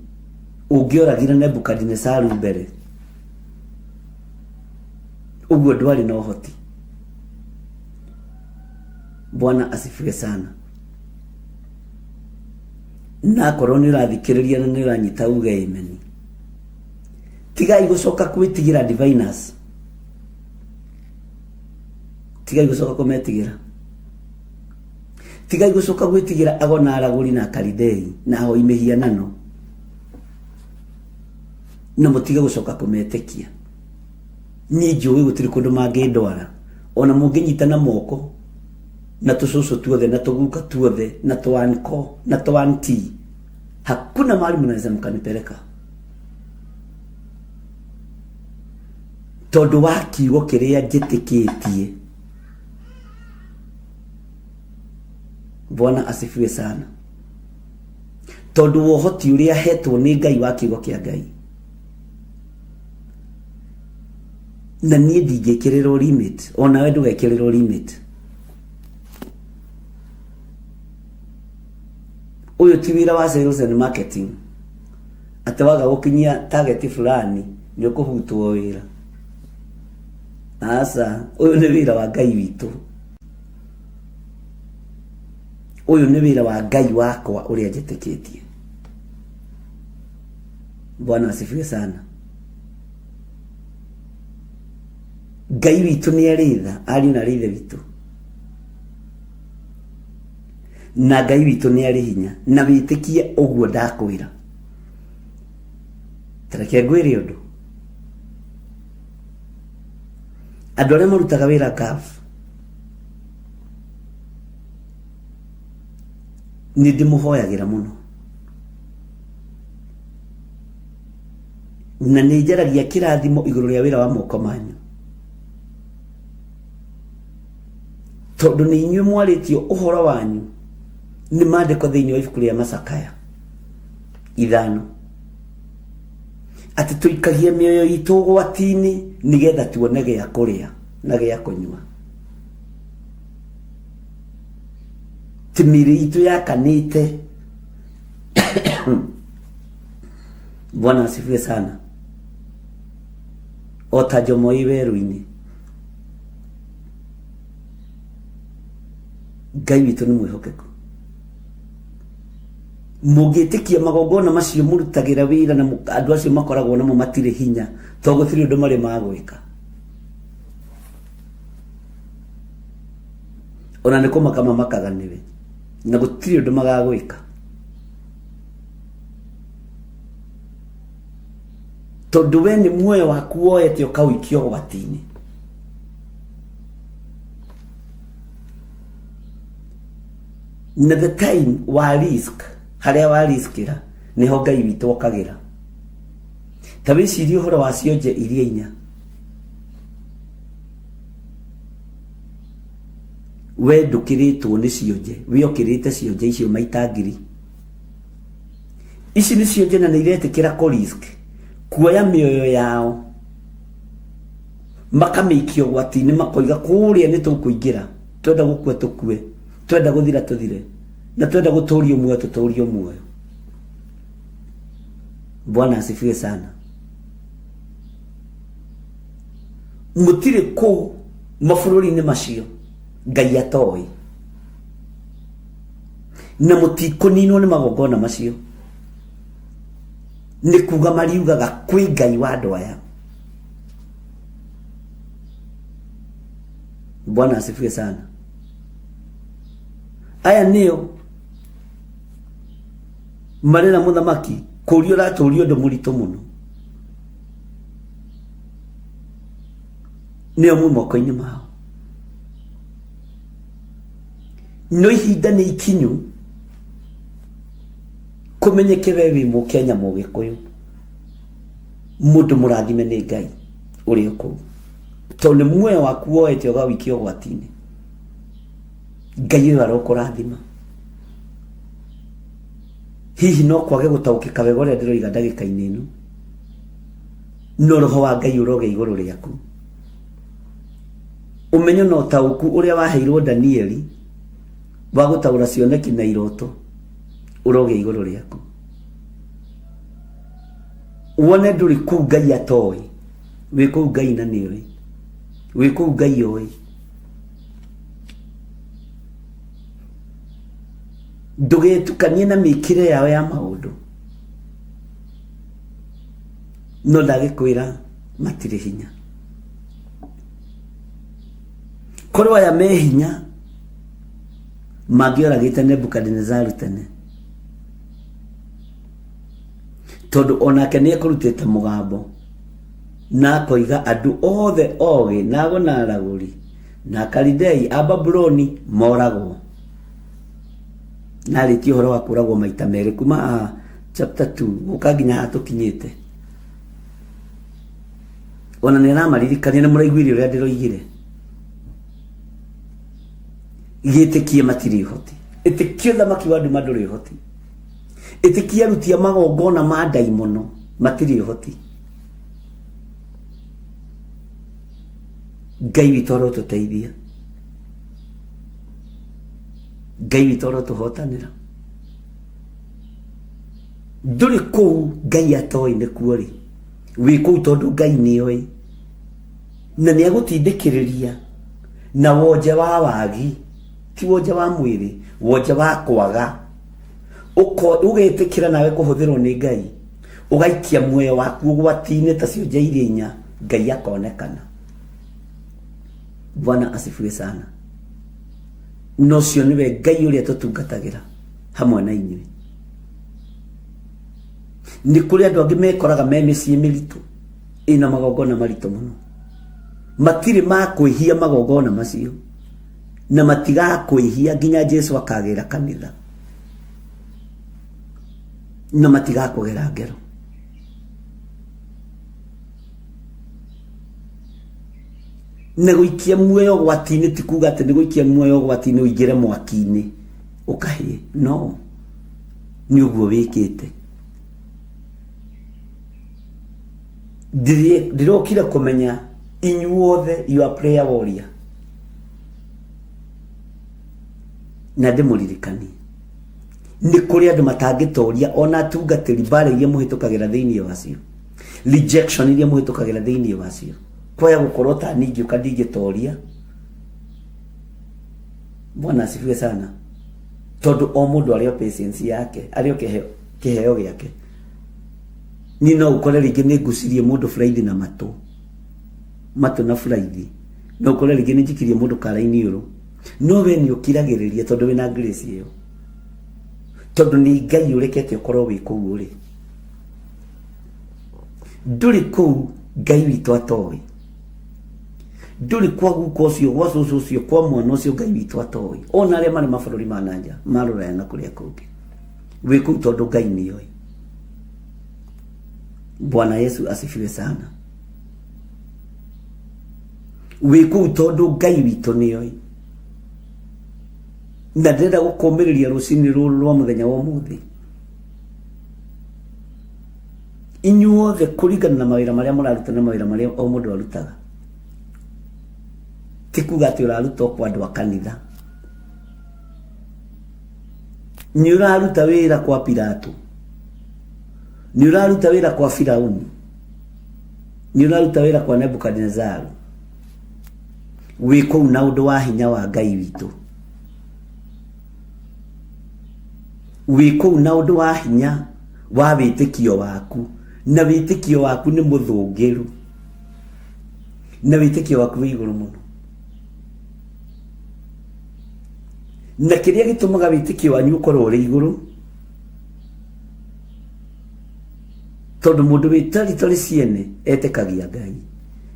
ungioragire Nebukadnezaru mbere, uguo ndwari no hoti. Bwana asifiwe sana. Na korwo ni urathikiriria na ni uranyita uge amen. Tigai gucoka kwitigira diviners, tigai gucoka kumetigira, tigai gucoka gwitigira agona araguri na karidei na ho imehianano, na mutiga gucoka kumetekia. Ni njui gutiri kundu mangindwara, ona munginyita na moko na tususu tuothe na tuguka tuothe na twanko na twanti, hakuna mahali mnaweza mkanipeleka. Tondu wa kiugo kiria njitikitie. Bwana asifiwe sana. Tondu wohoti uria hetwo ni Ngai wa kiugo kia Ngai, na nie ndingikiriro limit, ona we ndugekiriro limit. Uyu ti wira wa sales and marketing, atawaga gukinyia target fulani ni ukuhutwo wira. Asa uyu ni wira wa Ngai witu, uyu ni wira wa Ngai wakwa uria njitikitie. Bwana asifiwe sana. Ngai witu ni aritha, ari na rithe witu, na Ngai witu ni ari hinya, na witikie uguo ndakwira. Tareke ngwire undu, andu aria marutaga wira CAF ni ndimuhoyagira muno, na ni njaragia kirathimo iguru ria wira wa moko manyu, tondu ni inyuĩ mwaritio uhoro wanyu ni mandiko thiini wa ibuku ria Macakaya 5, ati tuikagie mioyo itu gwatini nigetha tuone gia kuria na gia kunyua. Timiri itu yakanite. Bwana asifiwe sana. Otajomo iweru-ini, Ngai witu ni mwihokeku. Mugitikia magogona macio murutagira wira na andu acio makoragwo namo matire hinya, to gutiri undu mari magwika. Ona niko makama makaganiwe na gutiri undu magagwika, tondu we ni muoyo waku woete ukawikio gwatini. Na the time wa risk, haria wa riskira niho Ngai witu okagira. Tabicirio horo wa cionje iria 4, we ndukiritwo ni cionje, we okirite cionje icio maita 1000. Ici ni cionje na niretikira ko risk kuoya mioyo yao makamikio gwatini, makoiga kuria ni tukuingira, twenda gukua tukue, twenda guthira tuthire, na twenda guturio muoyo tuturio muoyo. Bwana asifiwe sana. Mutire ko mafururi ni macio Ngai atoi na mutikunino ni magongona macio ni kuga mariugaga kwi Ngai wa andu aya. Bwana asifiwe sana. Aya nio marena muthamaki kurio raturio ndo murito muno nio mu moko-ini mao. No ihinda ni ikinyu kumenyeke wewe mu Kenya mu Gikuyu mundu murathime ni Ngai uri ku tondu muoyo waku woete ugawikio gwatini. Ngai we arokurathima. Hihi no kwage gutaukika wegore ndiroiga ndagika-ini ino no roho wa Ngai uroge iguru riaku. Umenyo no tauku uria waheirwo Danieli wa gutaura cioneki na iroto uroge iguru riaku. Wone nduri ku Ngai atoi wi ku Ngai na niwe wi ku Ngai oi. Ndugetukanie na mikire yao ya maundu no ndagikwira matire hinya. Korwa ya mehinya magioragite Nebukadnezaru tene tondu onake ni ekurutite mugambo na koiga andu othe oge nago na araguri na Kalidei a Babuloni moragwo na rĩtio horo wa kuragwo maita mere kuma chapter 2 mukaginya atukinyite. Ona ni ramaririkania na muraiguire uria ndiroigire gitikie matiri hoti itikie thamaki wa nduma nduri hoti itikie rutia magongona ma daimono matiri hoti. Ngai witoro tuteithia. Ngai witoro tuhotanira. Nduri ku Ngai atoi ni kuori wi ku tondu Ngai ni oi na ni agutindikiriria na wonje wa wagi ti wonje wa mwiri wonje wa kwaga uko ugetikira nawe kuhuthirwo ni Ngai ugaikia muoyo waku gwatine ta cio njaire inya Ngai akonekana. Bwana asifiwe sana. No cio niwe Ngai uria tutungatagira hamwe na inyuĩ. Ni kuri andu angi mekoraga me mĩciĩ mĩritũ ina magongona maritũ muno matire ma kwĩhia magongona macio na matiga kwĩhia nginya Jesu akagira kanitha na matiga kugera ngero. Neguikia muoyo gwatini ti kuga ati neguikia muoyo gwatini uigire mwaki-ini ukahie. No ni uguo wikite. Ndirokire kumenya inyuothe you are prayer warrior na ndimuririkani ni kuri andu matangitoria ona tungatiri bare iria muhitukagira thiini wacio rejection iria muhitukagira thiini wacio kwaya gukorwo ta ningi ukandingitoria. Bwana asifiwe sana. Tondu o mundu ario patience yake ario kiheo giake. Ni no ukore ringi ni ngucirie mundu Friday na matu na Friday no ukore ringi ni njikirie mundu karaini uru no we ni ukiragiriria tondu wina grace iyo tondu ni Ngai urekete ukorwo wi kuu uri nduri kuu Ngai witu atoi nduri kwa guko cio gwa cucu cio kwa mwana ucio Ngai witu atoi ona aria mari mabururi mananja maruraya na kuria kungi wi kuu tondu Ngai ni oi. Bwana Yesu asifiwe sana. Wi kuu tondu Ngai witu ni oi na ndenda gukomiriria rucini ruru rwa muthenya wa umuthi inyuothe kuringana na mawira maria muraruta na mawira maria o mundu arutaga ti kuga ati uraruta kwa andu a kanitha ni uraruta wira kwa Pilato ni uraruta wira kwa Firauni ni uraruta wira kwa Nebukadnezaru wiko na undu wa hinya wa Ngai witu, wiko na undu wa hinya wa witikio waku, na witikio waku ni muthungiru, na witikio waku wi iguru muno. Na kiria gitumaga witikio wanyu ukorwo uri iguru, tondu mundu witari ciene etekagia Ngai,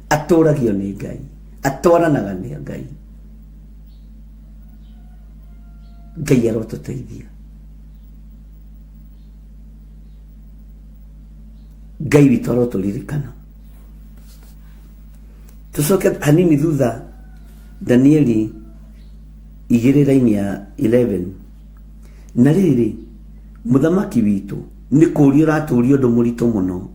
aturagio ni Ngai, atwaranaga ni Ngai. Ngai arotuteithia, Ngai witu aroturirikana. Tucoke hanini thutha, Danieli 2:11. Na riri muthamaki witu ni kuria raturio ndu murito muno,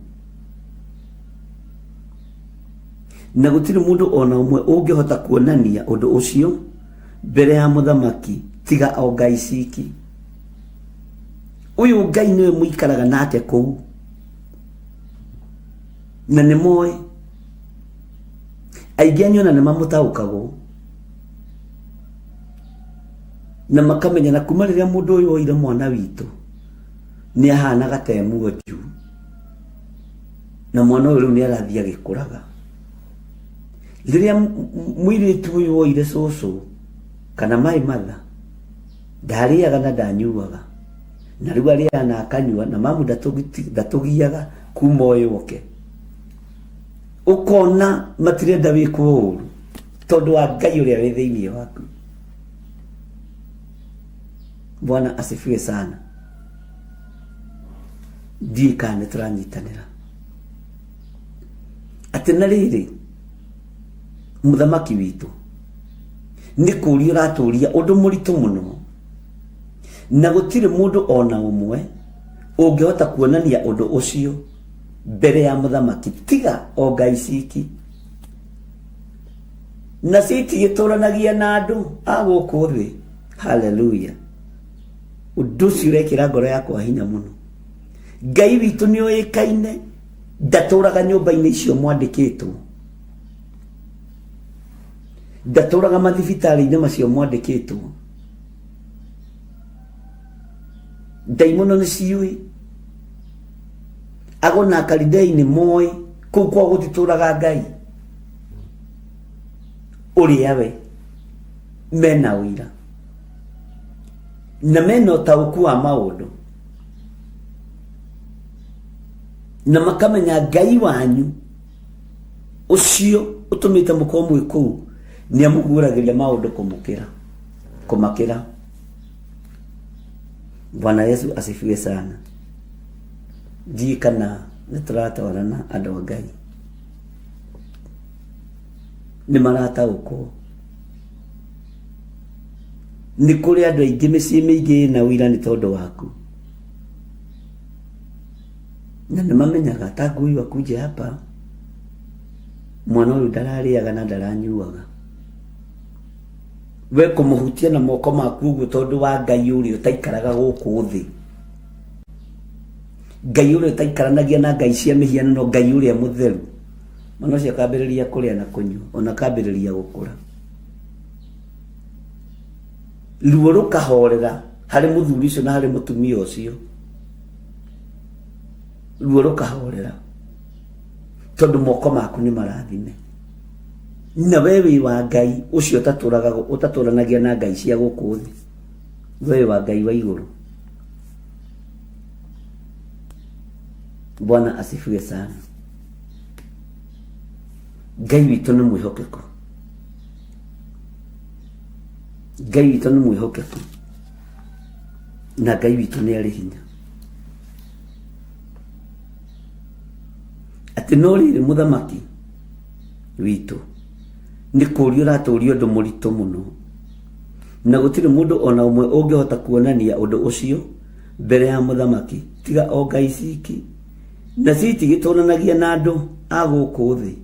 na gutiri mundu ona umwe ungihota kuonania undu ucio mbere ya muthamaki tiga o Ngai ciki. Uyu Ngai niwe muikaraga nake kuu, na ni moe aingi anyu na ni mamutaukagwo na makamenya na kuma riria mundu uyu oire mwana witu ni ahanaga temuoju, na mwana uyu ni arathia gikuraga. Riria mwiritu uyu oire cucu kana mai matha ndariaga na ndanyuaga, na riu aria na akanyua na mamu ndatugiaga kuma uyu oke. Ukona matirenda wikwo uru tondu wa Ngai uria wi thiini waku. Bwana asifiwe sana. Dikane turanyitanira ati na riri muthamaki witu ni kuria raturia undu muritu muno, na gutire mundu ona umwe ungihota kuonania undu ucio mbere ya muthamaki tiga o Ngai ciki. Na citi gituranagia na andu aguku thi. Haleluya. Undu ucio urekira ngoro yakwa hinya muno. Ngai witu ni oikaine, ndaturaga nyumba-ini icio mwandikitwo, ndaturaga mathibitari-ini macio mwandikitwo. Ndaimono ni ciui, agona karidei-ini moi kuu kwa gutituraga Ngai uria we mena wira na mena utauku wa maundu, na makamenya Ngai wanyu ucio utumite mukomwe kuu ni amuguragiria maundu kumakira. Bwana Yesu asifiwe sana. Jikana nituratarana andu Ngai ni marata uko ni kuri andu aingi micii miingi na wira ni tondu waku, na nimamenyaga ta ngui wakuja hapa mwana uyu ndarariaga na ndaranyuaga, we kumuhutia na moko maku uguo tondu wa Ngai uria utaikaraga guku thi, Ngai uria utaikaranagia na ngai cia mihianano, Ngai uria mutheru. Mwana ucio akambiriria kuria na kunyua, ona akambiriria gukura. Ruo rukahorera hari muthuri ucio na hari mutumia ucio, ruo rukahorera tondu moko maku ni marathime, na wewe wa Ngai ucio utaturanagia na ngai cia guku thi, wewe wa Ngai wa iguru. Bwana asifiwe sana. Ngai witu ni mwihokeku, Ngai witu ni mwihokeku, na Ngai witu ni ari hinya. Ati no riri muthamaki witu ni kuria raturio ndu murito muno, na gutire mundu ona umwe ungihota kuonania undu ucio mbere ya muthamaki tiga o Ngai ciki, na citi gitonanagia na andu aguku thi,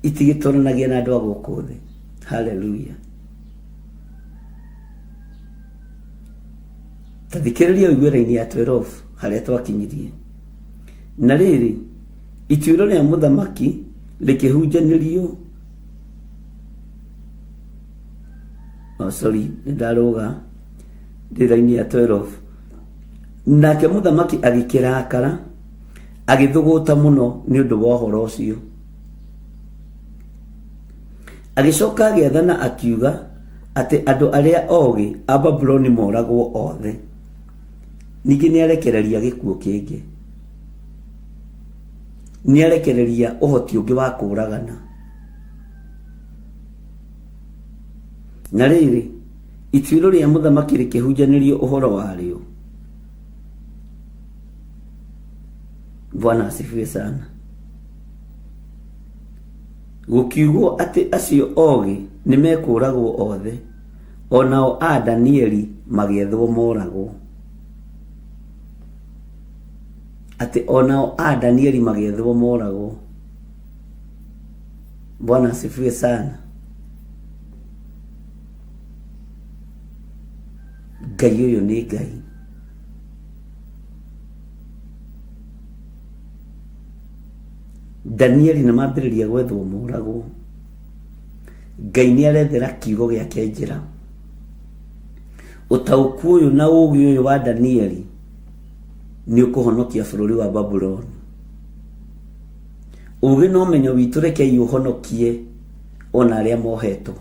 itigitonanagia na andu aguku thi. Haleluya. Tathikiriria igwera-ini ya 12 haria twakinyirie. Na riri ituiro ria muthamaki likihunjanirio sorry ndaroga ndiraini ya 12 nake muthamaki agikirakara agithuguta muno ni undu wa horo ucio agicoka agiathana akiuga ati andu aria ogi a Babuloni moragwo othe ningi ni arekereria gikuo kingi ni arekereria uhoti ungi wa kuragana na riri ituiro ria muthamaki rikihunjanirio uhoro wario. Bwana asifiwe sana. Gukiugwo ati acio ogi nimekuragwo othe onao a Danieli magiethwo moragwo ati onao a Danieli magiethwo moragwo. Bwana asifiwe sana. Ngai uyu ni Ngai. Danieli na mambiriria gwethwo moragwo. Ngai ni arethera kiugo giake njira. Utauku uyu na ugi uyu wa Danieli ni ukuhonokia bururi wa Babuloni. Ugi no menyo witu reke yuhonokie ona aria mohetwo.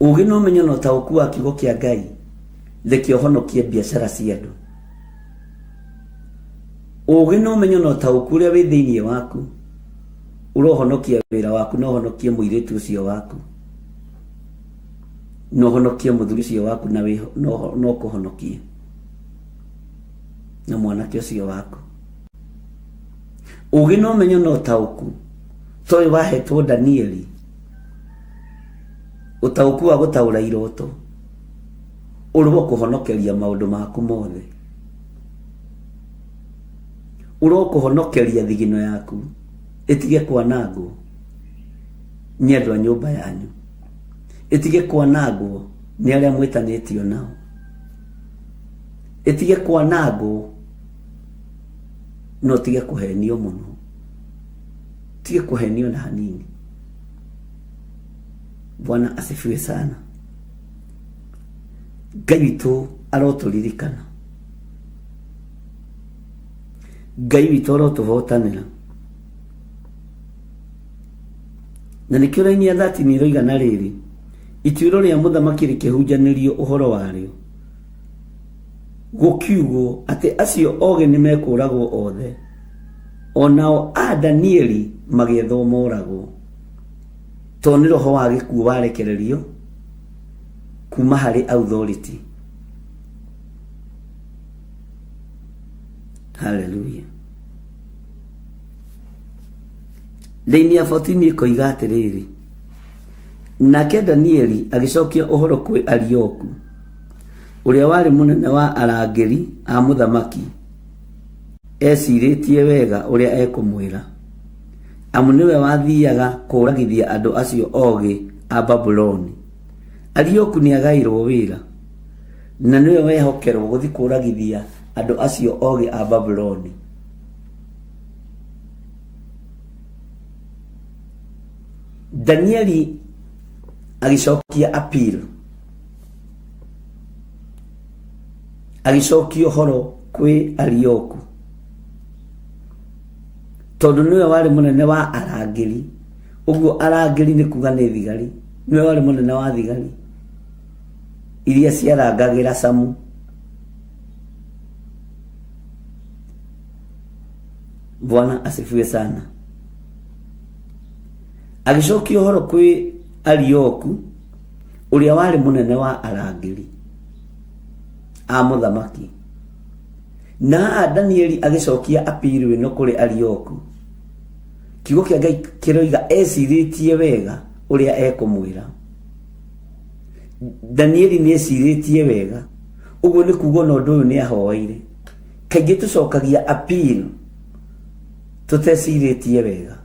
Ugi no menyo no tauku wa kiugo kia Ngai reke uhonokie biashara cia andu. Ugi no menyo no tauku ria wi thiini waku urohonokia wira waku no honokie muiritu ucio waku no honokie muthuri ucio waku na wi no kuhonokie na mwanake ucio waku. Ugi no menyo no tauku toi wahetwo Danieli utauku wa gutaura iroto urwo kuhonokeria maundu maku mothe urwo kuhonokeria thigino yaku itige kwanangwo ni andu a nyumba yanyu itige kwanangwo ni aria mwitanitio nao itige kwanangwo no tige kuhenio muno tige kuhenio na hanini. Bwana asifiwe sana. Ngai witu aroturirikana. Ngai witu arotuhotanira. Na nikio raini ya 30 ni roiga na riri ituiro ria muthamaki rikihunjanirio uhoro wario. Gukiugwo ati acio oge ni mekuragwo othe onao a Danieli magiethwo moragwo to ni roho wa gikuo warekererio kuma hari authority. Hallelujah. Laini ya 14 ikoiga atiriri nake Danieli agicokia uhoro kwi Arioku uria wari munene wa arangiri a muthamaki esiritie wega uria ekumwira amu niwe wathiaga kuragithia andu acio ogi a Babuloni. Arioku ni agairwo wira na niwe wehokerwo guthi kuragithia andu acio ogi a Babuloni. Danieli agicokia appeal agicokia horo kwi Arioku tondu niwe wari munene wa arangiri. Uguo arangiri ni kuga ni thigari, niwe wari munene wa thigari iria ciarangagira Samu. Bwana asifiwe sana. Agicokia horo kwi Arioku uria wari munene wa arangiri a muthamaki na Danieli agicokia appeal ino kuri Arioku. Kiugo kia Ngai kiroiga esiritie wega uria ekumwira. Danieli ni esiritie wega uguo ni kugo no ndu ni ahoire. Kaingi tucokagia appeal tutesiritie wega.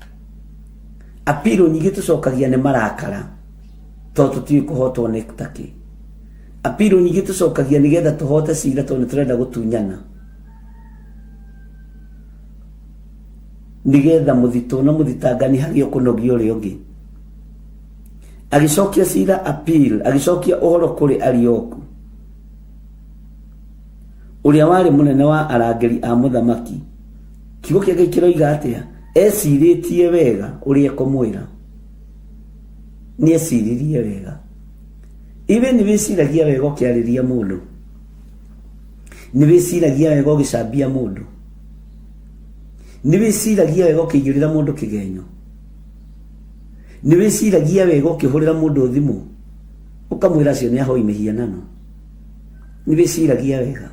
Appeal nyingi tucokagia ni marakara to tuti kuhotwo ni taki. Appeal nyingi tucokagia nigetha tuhote cira to ni turenda gutunyana nigetha muthito na muthitangani hagio kunogio ri ungi. agicokia cira appeal, agicokia uhoro kuri Arioku uria wari munene wa arangeri a muthamaki. Kiugo kia Ngai kiroiga atia? Eciritie wega uria kumwira, ni eciririe wega. Iwe ni wiciragia wega ukiariria mundu, ni wiciragia wega ugicambia mundu, ni wiciragia wega ukigirira mundu kigenyo, ni wiciragia wega ukihurira mundu thimu ukamwira acio ni ahoi mihianano, ni wiciragia wega.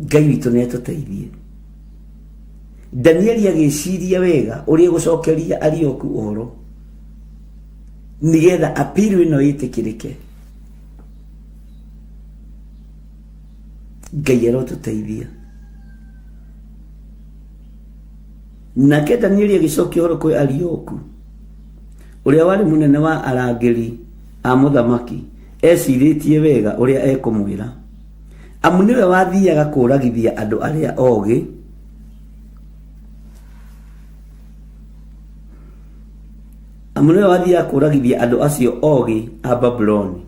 Ngai witu ni atuteithie. Danieli agiciria wega uria gucokeria Arioku uhoro nigetha appeal ino itikirike. Ngai arotuteithia. Nake Danieli agicokia uhoro kwi Arioku uria wari munene wa arangeri a muthamaki, eciritie wega uria ekumwira. Amu niwe wathiaga kuragithia andu aria ogi, amu niwe wathiaga kuragithia andu acio ogi a Babuloni.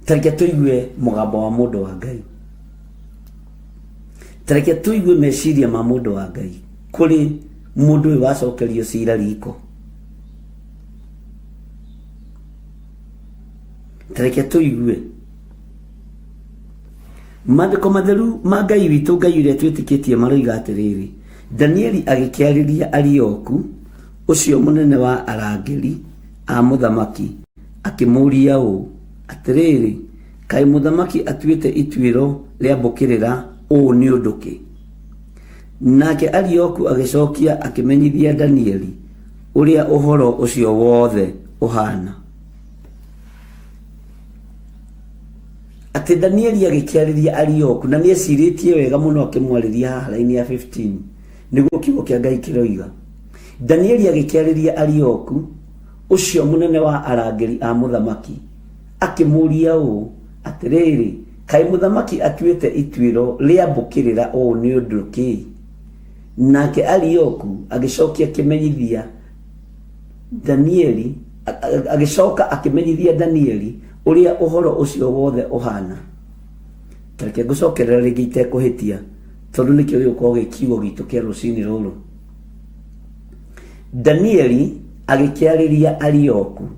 Tareke tuigue mugambo wa mundu wa Ngai, tareke tuigue meciria ma mundu wa Ngai kuri mundu uyu wacokerio cira riko. Tareke tuigue Maandiko matheru ma Ngai witu, Ngai uria twitikitie maroiga atiriri, Danieli agikiariria Arioku ucio munene wa arangeri a muthamaki, akimuria u atiriri, kai muthamaki atuite ituiro ria mbukirira u ni unduki? Nake Arioku agicokia akimenyithia Danieli uria uhoro ucio wothe uhana. Ati Danieli agikiariria Arioku na nieciritie wega muno akimwariria haha raini ya 15 niguo kiugo kia Ngai kiroiga. Danieli agikiariria Arioku ucio munene wa arangeri a muthamaki, akimuria u atiriri, kai muthamaki atuite ituiro ria mbukirira u ni unduki? Nake Arioku agicokia kimenyithia Danieli, agicoka akimenyithia Danieli uria uhoro ucio wothe uhana. Tareke gucokerera ringi itekuhitia tondu nikio gikuo gikiugo gitu kia rucini ruru. Danieli agikiariria Arioku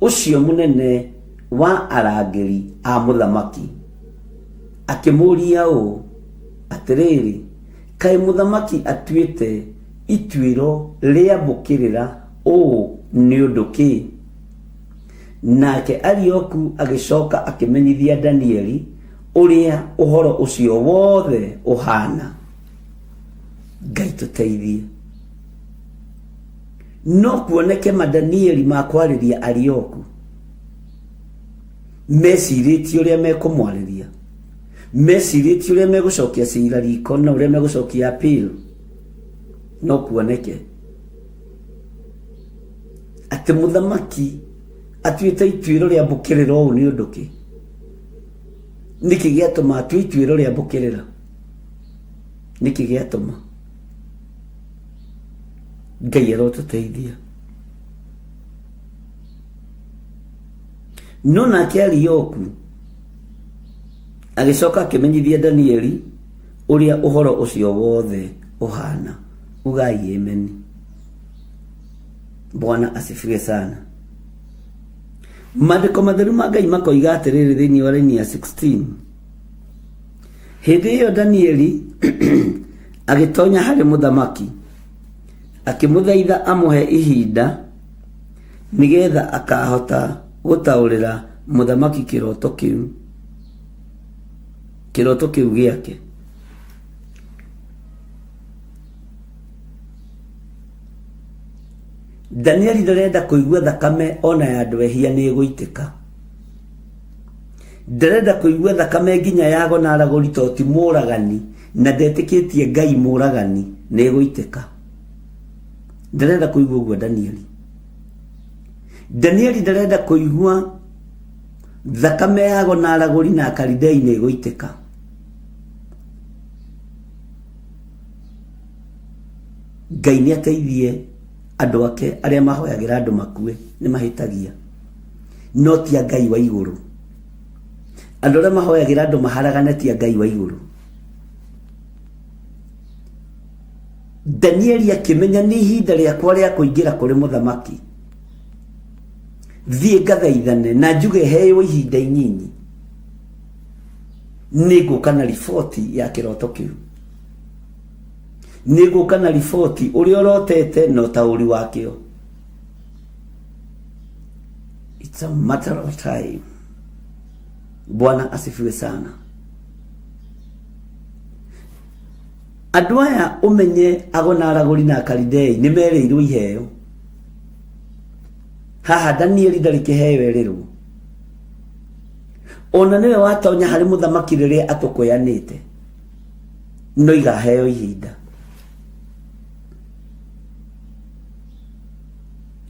ucio munene wa arangeri a muthamaki, akimuria u atiriri, kai muthamaki atuite ituiro ria mbukirira u ni unduki? Nake Arioku agicoka akimenyithia Danieli uria uhoro ucio wothe uhana. Ngai tuteithie. No kuoneke Danieli makwariria Arioku meciritie uria mekumwariria, meciritie uria megucokia cira riko na uria megucokia appeal. No kuoneke ati muthamaki atuite ituiro ria mbukirira u ni unduki? Niki giatuma atue ituiro ria mbukirira? Niki giatuma? Ngai arotuteithia. No nake Arioku agicoka akimenyithia Danieli uria uhoro ucio wothe uhana. Ugai amen. Bwana asifiwe sana. Maandiko matheru ma Ngai makoiga atiriri thiini wa raini ya 16, hindi iyo Danieli agitonya hari muthamaki, akimuthaitha amuhe ihinda nigetha akahota gutaurira muthamaki kiroto kiu giake. Danieli ndarenda kuigua thakame ona ya andu ehia ni guitika. Ndarenda kuigua thakame nginya yago na araguri toti muragani na ndetikitie Ngai muragani ni guitika. Ndarenda kuigua uguo Danieli. Danieli ndarenda kuigua thakame yago na araguri na Akalidei ni guitika. Ngai nĩ ateithie andũ ake arĩa mahoyagĩra andũ makue nĩ mahĩtagia, no ti Ngai wa igũrũ. Andũ arĩa mahoyagĩra andũ maharagane ti Ngai wa igũrũ. Danieli akĩmenya nĩ ihinda rĩakwa rĩa kũingĩra kũrĩ mũthamaki, thiĩ ngathaithane na njuge heo ihinda inyinyi, nĩngũka na riboti ya kĩroto kĩu, nĩngũka na riboti ũrĩa ũrotete na ũtaũri wakĩo. It's a matter of time. Bwana asifiwe sana. Andũ aya ũmenye Agona, Aragũri na Akalidei nĩ merĩirwo iheo. Haha Danieli ndarĩ kĩheo erĩrwo. Ona nĩwe watonya harĩ mũthamaki rĩrĩa atũkũyanĩte, no igaheo ihinda.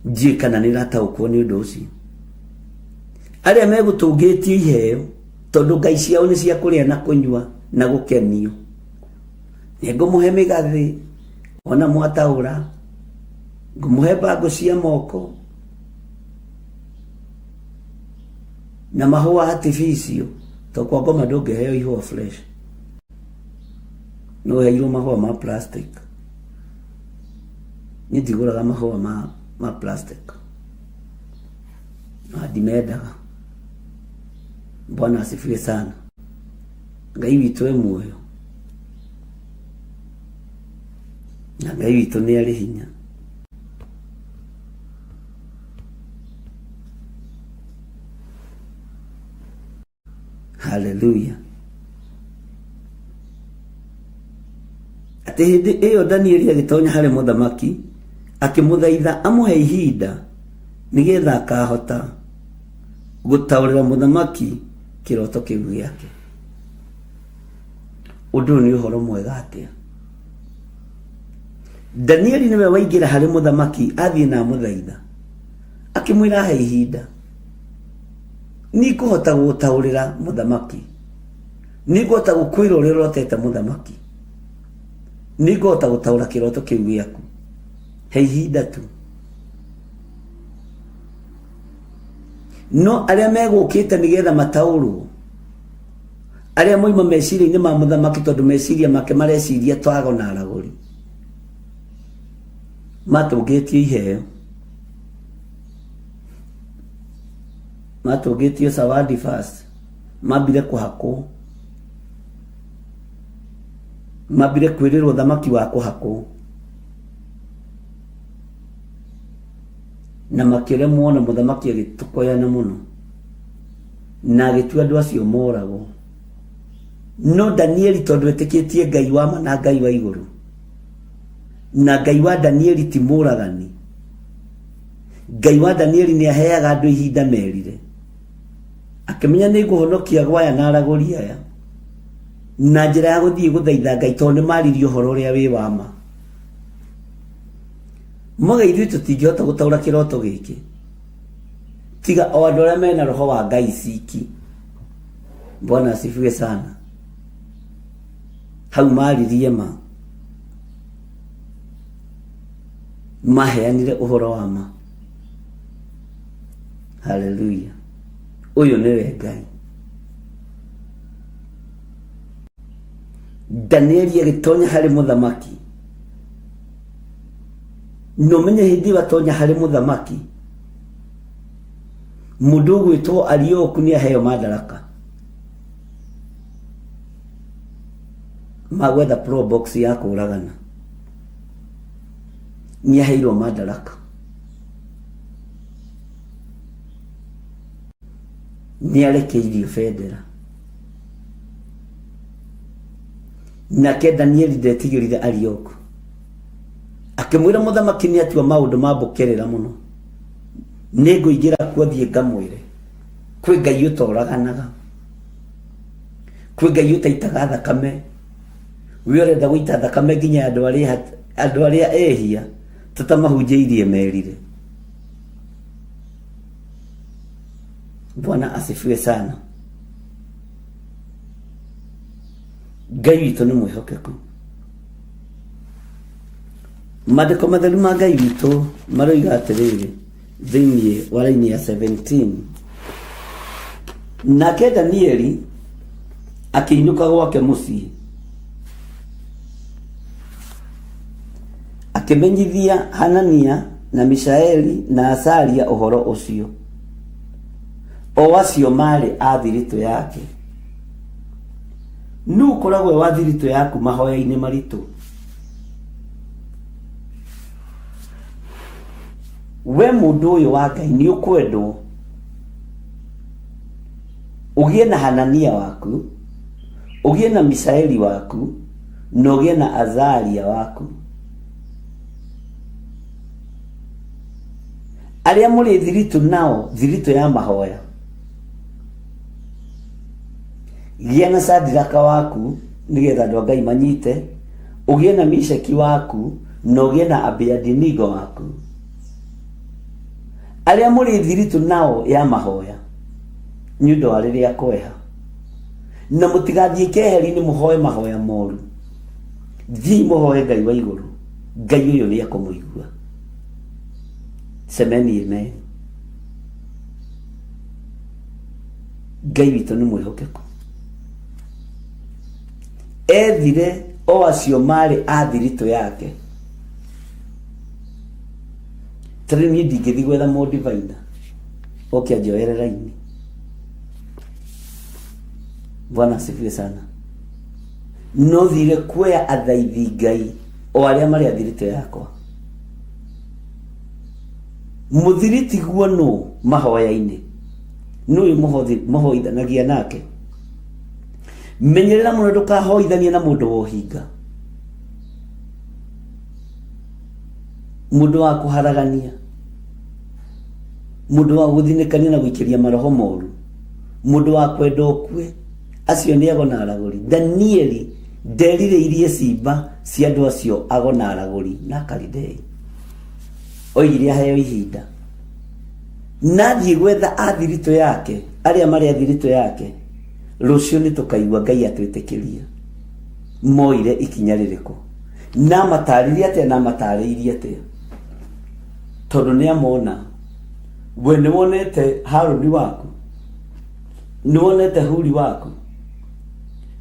Ndiũĩ kana nĩrataũkwo nĩ ũndũ ũcio. Arĩa megũtũngĩtio iheo tondũ ngai ciao nĩ cia kũrĩa na kũnyua na gũkenio, nĩngũmũhe mĩgathĩ, ona mwataũra, ngũmũhe mbango cia moko na mahũa artificial, to kwa ngoma ndũngĩheo ihũa fresh, no heirwo mahũa ma plastic. Niĩ ndigũraga mahũa ma plastic, na ndimendaga. Bwana asifiwe sana. Ngai witũ e muoyo, na Ngai witũ nĩ arĩ hinya. Hallelujah. Atĩ hĩndĩ ĩyo Danieli agĩtonya harĩ mũthamaki, akĩmũthaitha amũhe ihinda nĩgetha akahota gũtaũrĩra mũthamaki kĩroto kĩu gĩake. Ũndũ ũyũ nĩ ũhoro mwega atĩa. Danieli nĩwe waingĩra harĩ mũthamaki, athiĩ na mũthaitha, akĩmwĩra he ihinda, nĩngũhota gũtaũrĩra mũthamaki, nĩngũhota gũkwĩra ũrĩa ũrotete mũthamaki, nĩngũhota gũtaũra kĩroto kĩu gĩaku, he ihinda tu. No arĩa megũkĩte nĩgetha mataũrwo, arĩa moima meciria-inĩ ma mũthamaki, tondũ meciria make mareciria ta Agona, Aragũri, matũngĩtio iheo, matũngĩtio zawadi first, mambire kũhakwo, mambire kwĩrĩrwo thamaki wa kũhakwo, na makĩremwo na mũthamaki agĩtũkoyana mũno na agĩtua andũ acio moragwo. No Danieli tondũ etĩkĩtie Ngai wa ma na Ngai wa igũrũ, na Ngai wa Danieli ti mũragani, Ngai wa Danieli nĩ aheaga andũ ihinda merire, akĩmenya nĩ ngũhonokia gwaya na Aragũri aya na njĩra ya gũthiĩ gũthaitha Ngai, tondũ nĩ maririe ũhoro ũrĩa wĩ wa ma. Mwaga ithuĩ tũtingĩhota gũtaũra kĩroto gĩkĩ tiga o andũ arĩa mena roho wa Ngai ciki. Bwana asifiwe sana. Hau maririe ma, maheanire ũhoro wa ma. Hallelujah. Ũyũ nĩwe Ngai. Danieli agĩtonya harĩ mũthamaki, no menye hĩndĩ watonya harĩ mũthamaki, mũndũ ũgwĩtwo Arioku nĩ aheo madaraka magwetha pro box ya kũragana, nĩ aheirwo madaraka, nĩ arekeirio bendera. Nake Danieli ndetigĩrire Arioku, akĩmwĩra mũthamaki nĩ atua maũndũ mambũkĩrĩra mũno, nĩ ngũingĩra kuo thiĩ ngamwĩre, kwĩ Ngai ũtoraganaga, kwĩ Ngai ũtaitaga thakame, we ũrenda gũita thakame nginya andũ arĩa ehia tũtamahunjĩirie merire. Bwana asifiwe sana. Ngai witũ nĩ mwĩhokeku. Maandĩko matheru ma Ngai witũ maroiga atĩrĩrĩ thĩinĩ wa raini ya 17, nake Danieli akĩinũka gwake mũciĩ akĩmenyithia Hanania na Mishaeli na Azaria ũhoro ũcio, o acio marĩ a thiritũ yake. Nũ ũkoragwo wa thiritũ yaku mahoya-inĩ maritũ? We mũndũ ũyũ wa Ngai nĩ ũkwendwo ũgĩe na Hanania waku, ũgĩe na Mishaeli waku, na ũgĩe na Azaria waku, arĩa mũrĩ thiritũ nao, thiritũ ya mahoya. Gĩa na Shadiraka waku nĩgetha andũ a Ngai manyite, ũgĩe na Meshaki waku, na ũgĩe na Abednego waku, arĩa mũrĩ thiritũ nao ya mahoya, nĩ ũndũ wa rĩrĩa kweha. Na mũtigathiĩ keheri-inĩ mũhoe mahoya moru, thiĩ mũhoe Ngai wa igũrũ, Ngai ũyũ nĩ ekũmũigua. Semeni amen. Ngai witũ nĩ mwĩhokeku. Ethire o acio marĩ a thiritũ yake. Tarĩ niĩ ndingĩthiĩ gwetha mũndivina oke anjoere raini. Bwana asifiwe sana. No thire kuoya athaithi Ngai o arĩa marĩ a thiritũ yakwa. Mũthiriti guo nũ mahoya-inĩ? Nũũ mũhoithanagia nake? Menyerera mũno ndũkahoithanie na mũndũ wa ũhinga, mũndũ wa kũharagania, mũndũ wa gũthinĩkania na gũikĩria maroho moru, mũndũ wa kwenda ũkue. Acio nĩ ago na aragũri. Danieli nderirĩirie ciimba cia andũ acio ago na aragũri na Kalidei. Oigire aheo ihinda, nathiĩ gwetha a thiritũ yake, arĩa marĩ a thiritũ yake. Rũciũ nĩ tũkaigua Ngai atwĩtĩkĩria moire ikinya rĩrĩkũ, na matarĩrie atĩa na matarĩirie atĩa, tondũ nĩ amona. We nĩ wonete Haruni waku, nĩ wonete Huri waku,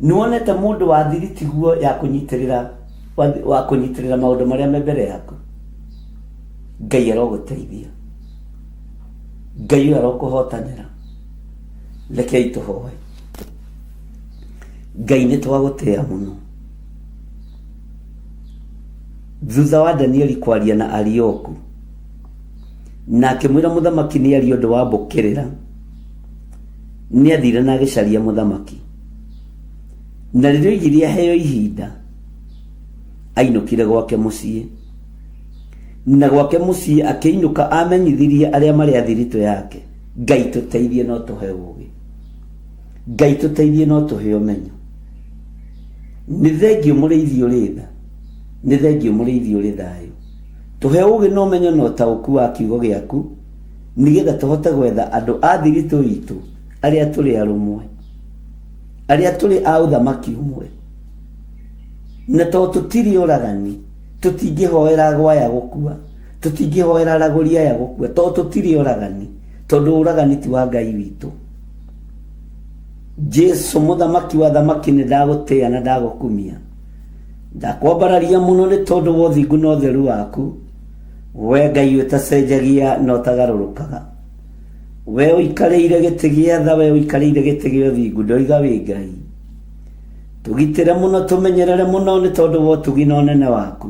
nĩ wonete mũndũ wa thiriti guo ya kũnyitĩrĩra maũndũ marĩa me mbere yaku. Ngai arogũteithia, Ngai arokũhotanĩra. Rekei tũhoe. Ngai nĩ twagũtĩa mũno. Thutha wa Danieli kwaria na Arioku, na akĩmwĩra mũthamaki nĩ ario ũndũ wa mbũkĩrĩra, nĩ athire na agĩcaria mũthamaki. Na rĩrĩa oigire aheo ihinda, ainũkire gwake mũciĩ. Na gwake mũciĩ akĩinũka amenyithirie arĩa marĩ a thiritũ yake. Ngai tũteithie no tũhe ũũgĩ, Ngai tũteithie no tũhe ũmenyo. Nĩ thengiũ mũrĩithi ũrĩ tha, nĩ thengiũ mũrĩithi ũrĩ thayũ. Tũhe ũũgĩ na ũmenyo na ũtaũku wa kiugo gĩaku, nĩgetha tũhote gwetha andũ a thiritũ itũ arĩa tũrĩ arũmwe, arĩa tũrĩ a ũthamaki ũmwe. Na tondũ tũtirĩ ũragani, tũtingĩhoera gwaya gũkua, tũtingĩhoera aragũri aya gũkua, tondũ tũtirĩ ũragani, tondũ ũragani ti wa Ngai witũ. Jesu mũthamaki wa thamaki nĩ ndagũtĩa na ndagũkumia. Ndakwambararia mũno nĩ tondũ wa ũthingu na ũtheru waku. We Ngai ũtacenjagia na ũtagarũrũkaga. We ũikarĩire gĩtĩ gĩa tha, we ũikarĩire gĩtĩ gĩa ũthingu, ndoiga wĩ Ngai. Tũgitĩre mũno, tũmenyerere mũno nĩ tondũ wa ũtugi na ũnene waku.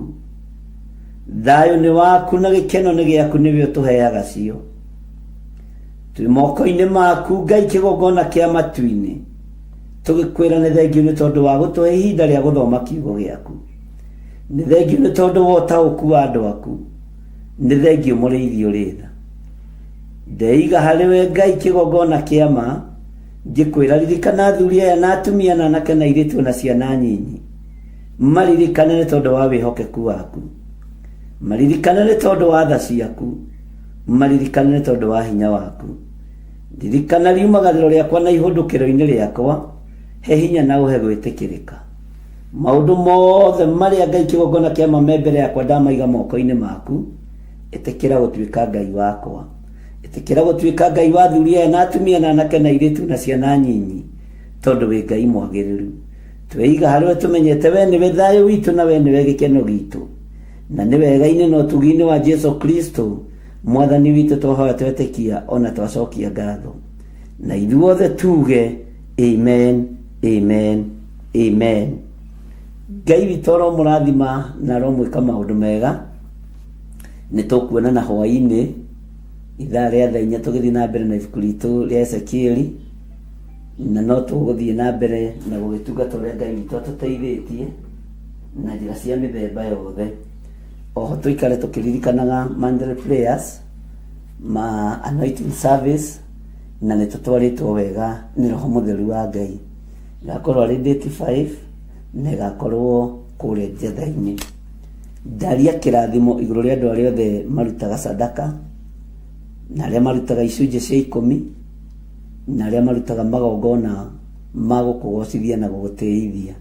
Thayũ nĩ waku na gĩkeno nĩ gĩaku, nĩwe ũtũheaga cio. Tũrĩ moko-inĩ maku Ngai, kĩgongona kĩa matu-inĩ. Tũgĩkwĩra nĩ thengiũ nĩ tondũ wa gũtũhe ihinda rĩa gũthoma kiugo gĩaku. Nĩ thengiũ nĩ tondũ wa ũtaũku wa andũ aku. Nĩ thengiũ mũrĩithi ũrĩ tha. Ndeiga harĩ we Ngai kĩgongona kĩa ma, ngĩkwĩra ririkana athuri aya na atumia na anake na airĩtu na ciana nyinyi. Maririkane nĩ tondũ wa wĩhokeku waku, maririkane nĩ tondũ wa tha ciaku, maririkane nĩ tondũ wa hinya waku. Ririkana riumagarĩro rĩakwa na ihũndũkĩro-inĩ rĩakwa, he hinya na ũhe gwĩtĩkĩrĩka. maundu mothe maria Ngai kigongona kia mbere yakwa ndamaiga moko-ini maku, itikira gutuika Ngai wakwa, itikira gutuika Ngai wa thuri aya na atumia na anake na iritu na ciana nyinyi, tondu wi Ngai mwagiriru. Tweiga harwe tumenyete we niwe thayo witu na we niwe gikeno gitu, na niwe wega-ini na utugi-ini wa Jesu Kristo mwathani witu twahoya twetikia ona twacokia ngatho, na ithuothe tuge amen, amen, amen. Ngai witu aromurathima na aromwika maundu mega. Nitukuonana hwaini ithaa ria thaa 4 tugithii na mbere na ibuku ritu ria Ezekieli, na no tuguthii na mbere na gugitungata uria Ngai witu atuteithitie na njira cia mithemba yothe. Oho tuikare tukiririkanaga Monday prayers, ma anointing service, na nitutwaritwo wega ni Roho Mutheru wa Ngai. Gakorwo ari date 5 na gakorwo kuria jetha-ini. Ndaria kirathimo iguru ria andu aria othe marutaga sadaka, na aria marutaga icunjĩ cia 10, na aria marutaga magongona ma gukugocithia na gugutiithia.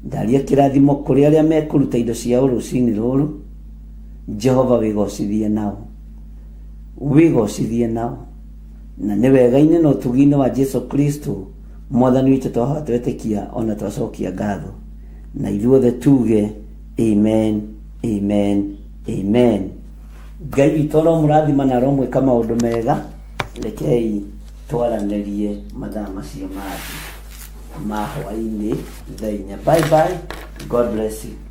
Ndaria kirathimo kuri aria mekuruta indo cia urucini ruru. Jehova wigocithie nao, wigocithie nao, na ni wega-ini na utugi-ini wa Jesu Kristo mwathani witu twahoya twetikia ona twacokia ngatho, na ithuothe tuge amen, amen, amen. Ngai witu aromurathima na aromwika maundu mega. Rekei twaranirie mathaa macio mangĩ ma hwaĩ-inĩ thaa 4. Bye bye, God bless you.